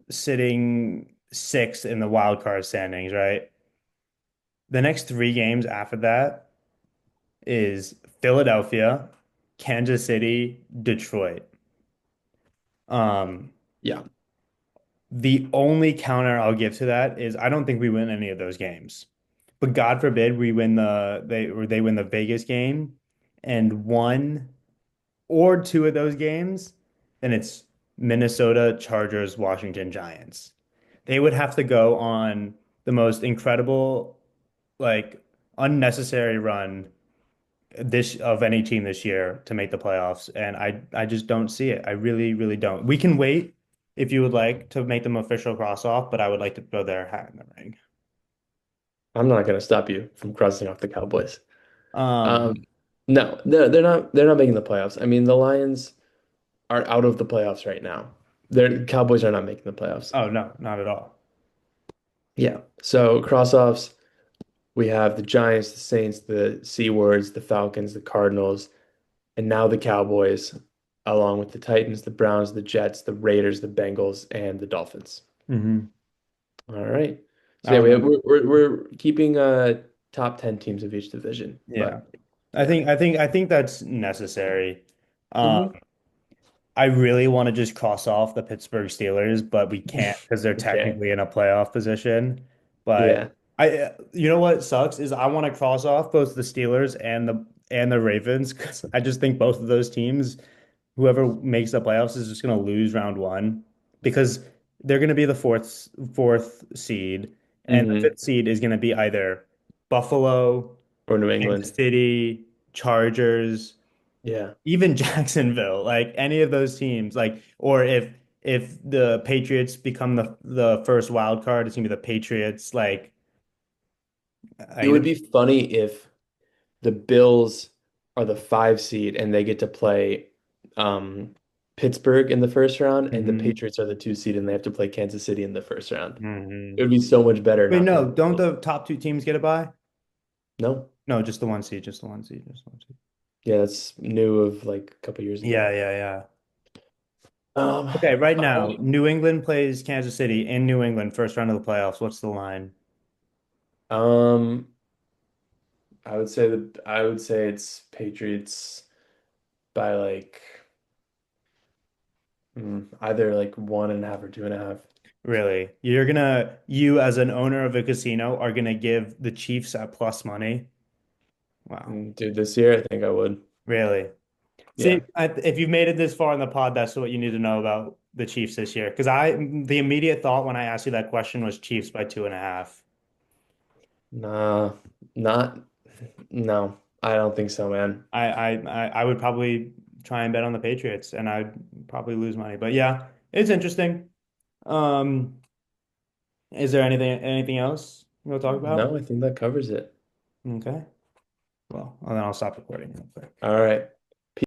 sitting sixth in the wild card standings, right? The next three games after that is Philadelphia, Kansas City, Detroit. Um, Yeah. the only counter I'll give to that is I don't think we win any of those games. But God forbid we win they win the Vegas game and one or two of those games, then it's Minnesota, Chargers, Washington Giants. They would have to go on the most incredible, like unnecessary run this of any team this year to make the playoffs, and I just don't see it. I really, really don't. We can wait if you would like to make them official cross off, but I would like to throw their hat in the ring. I'm not gonna stop you from crossing off the Cowboys. Um, Um, no, they're not making the playoffs. I mean, the Lions are out of the playoffs right now. The Cowboys are not making the playoffs. oh no, not at all. Yeah. So cross-offs, we have the Giants, the Saints, the Seawards, the Falcons, the Cardinals, and now the Cowboys, along with the Titans, the Browns, the Jets, the Raiders, the Bengals, and the Dolphins. Hmm. All right. I So yeah, don't know. we're keeping top 10 teams of each division. Yeah. But I yeah. think I think I think that's necessary. Um, Hmm. I really want to just cross off the Pittsburgh Steelers, but we can't because they're Okay. technically in a playoff position. But Yeah. you know what sucks is I want to cross off both the Steelers and the Ravens because I just think both of those teams, whoever makes the playoffs, is just going to lose round one because they're going to be the fourth seed, and the Hmm. fifth seed is going to be either Buffalo, Or New Kansas England. City, Chargers. Yeah. Even Jacksonville, like any of those teams, like or if the Patriots become the first wild card, it's gonna be the Patriots. Like It you would be funny if the Bills are the 5 seed and they get to play um, Pittsburgh in the first round, and the know. Patriots are the 2 seed and they have to play Kansas City in the first round. It Hmm. would be so much better Wait, not for the no, don't Bills. the top two teams get a bye? No? No, just the one seed, just the one seed, just the one seed. Yeah, that's new of like a couple years Yeah, ago. yeah, yeah. Um, Okay, right all now, right. New England plays Kansas City in New England, first round of the playoffs. What's the line? Um, I would say it's Patriots by like either like 1.5 or 2.5. Really? You as an owner of a casino are gonna give the Chiefs at plus money? Wow. Dude, this year I think I would. Really? See, Yeah. if you've made it this far in the pod, that's what you need to know about the Chiefs this year. Because the immediate thought when I asked you that question was Chiefs by 2.5. Nah, not no. I don't think so, man. I would probably try and bet on the Patriots, and I'd probably lose money. But yeah, it's interesting. Um, is there anything else you want to talk about? No, I think that covers it. Okay. Well, then I'll stop recording real quick. All right.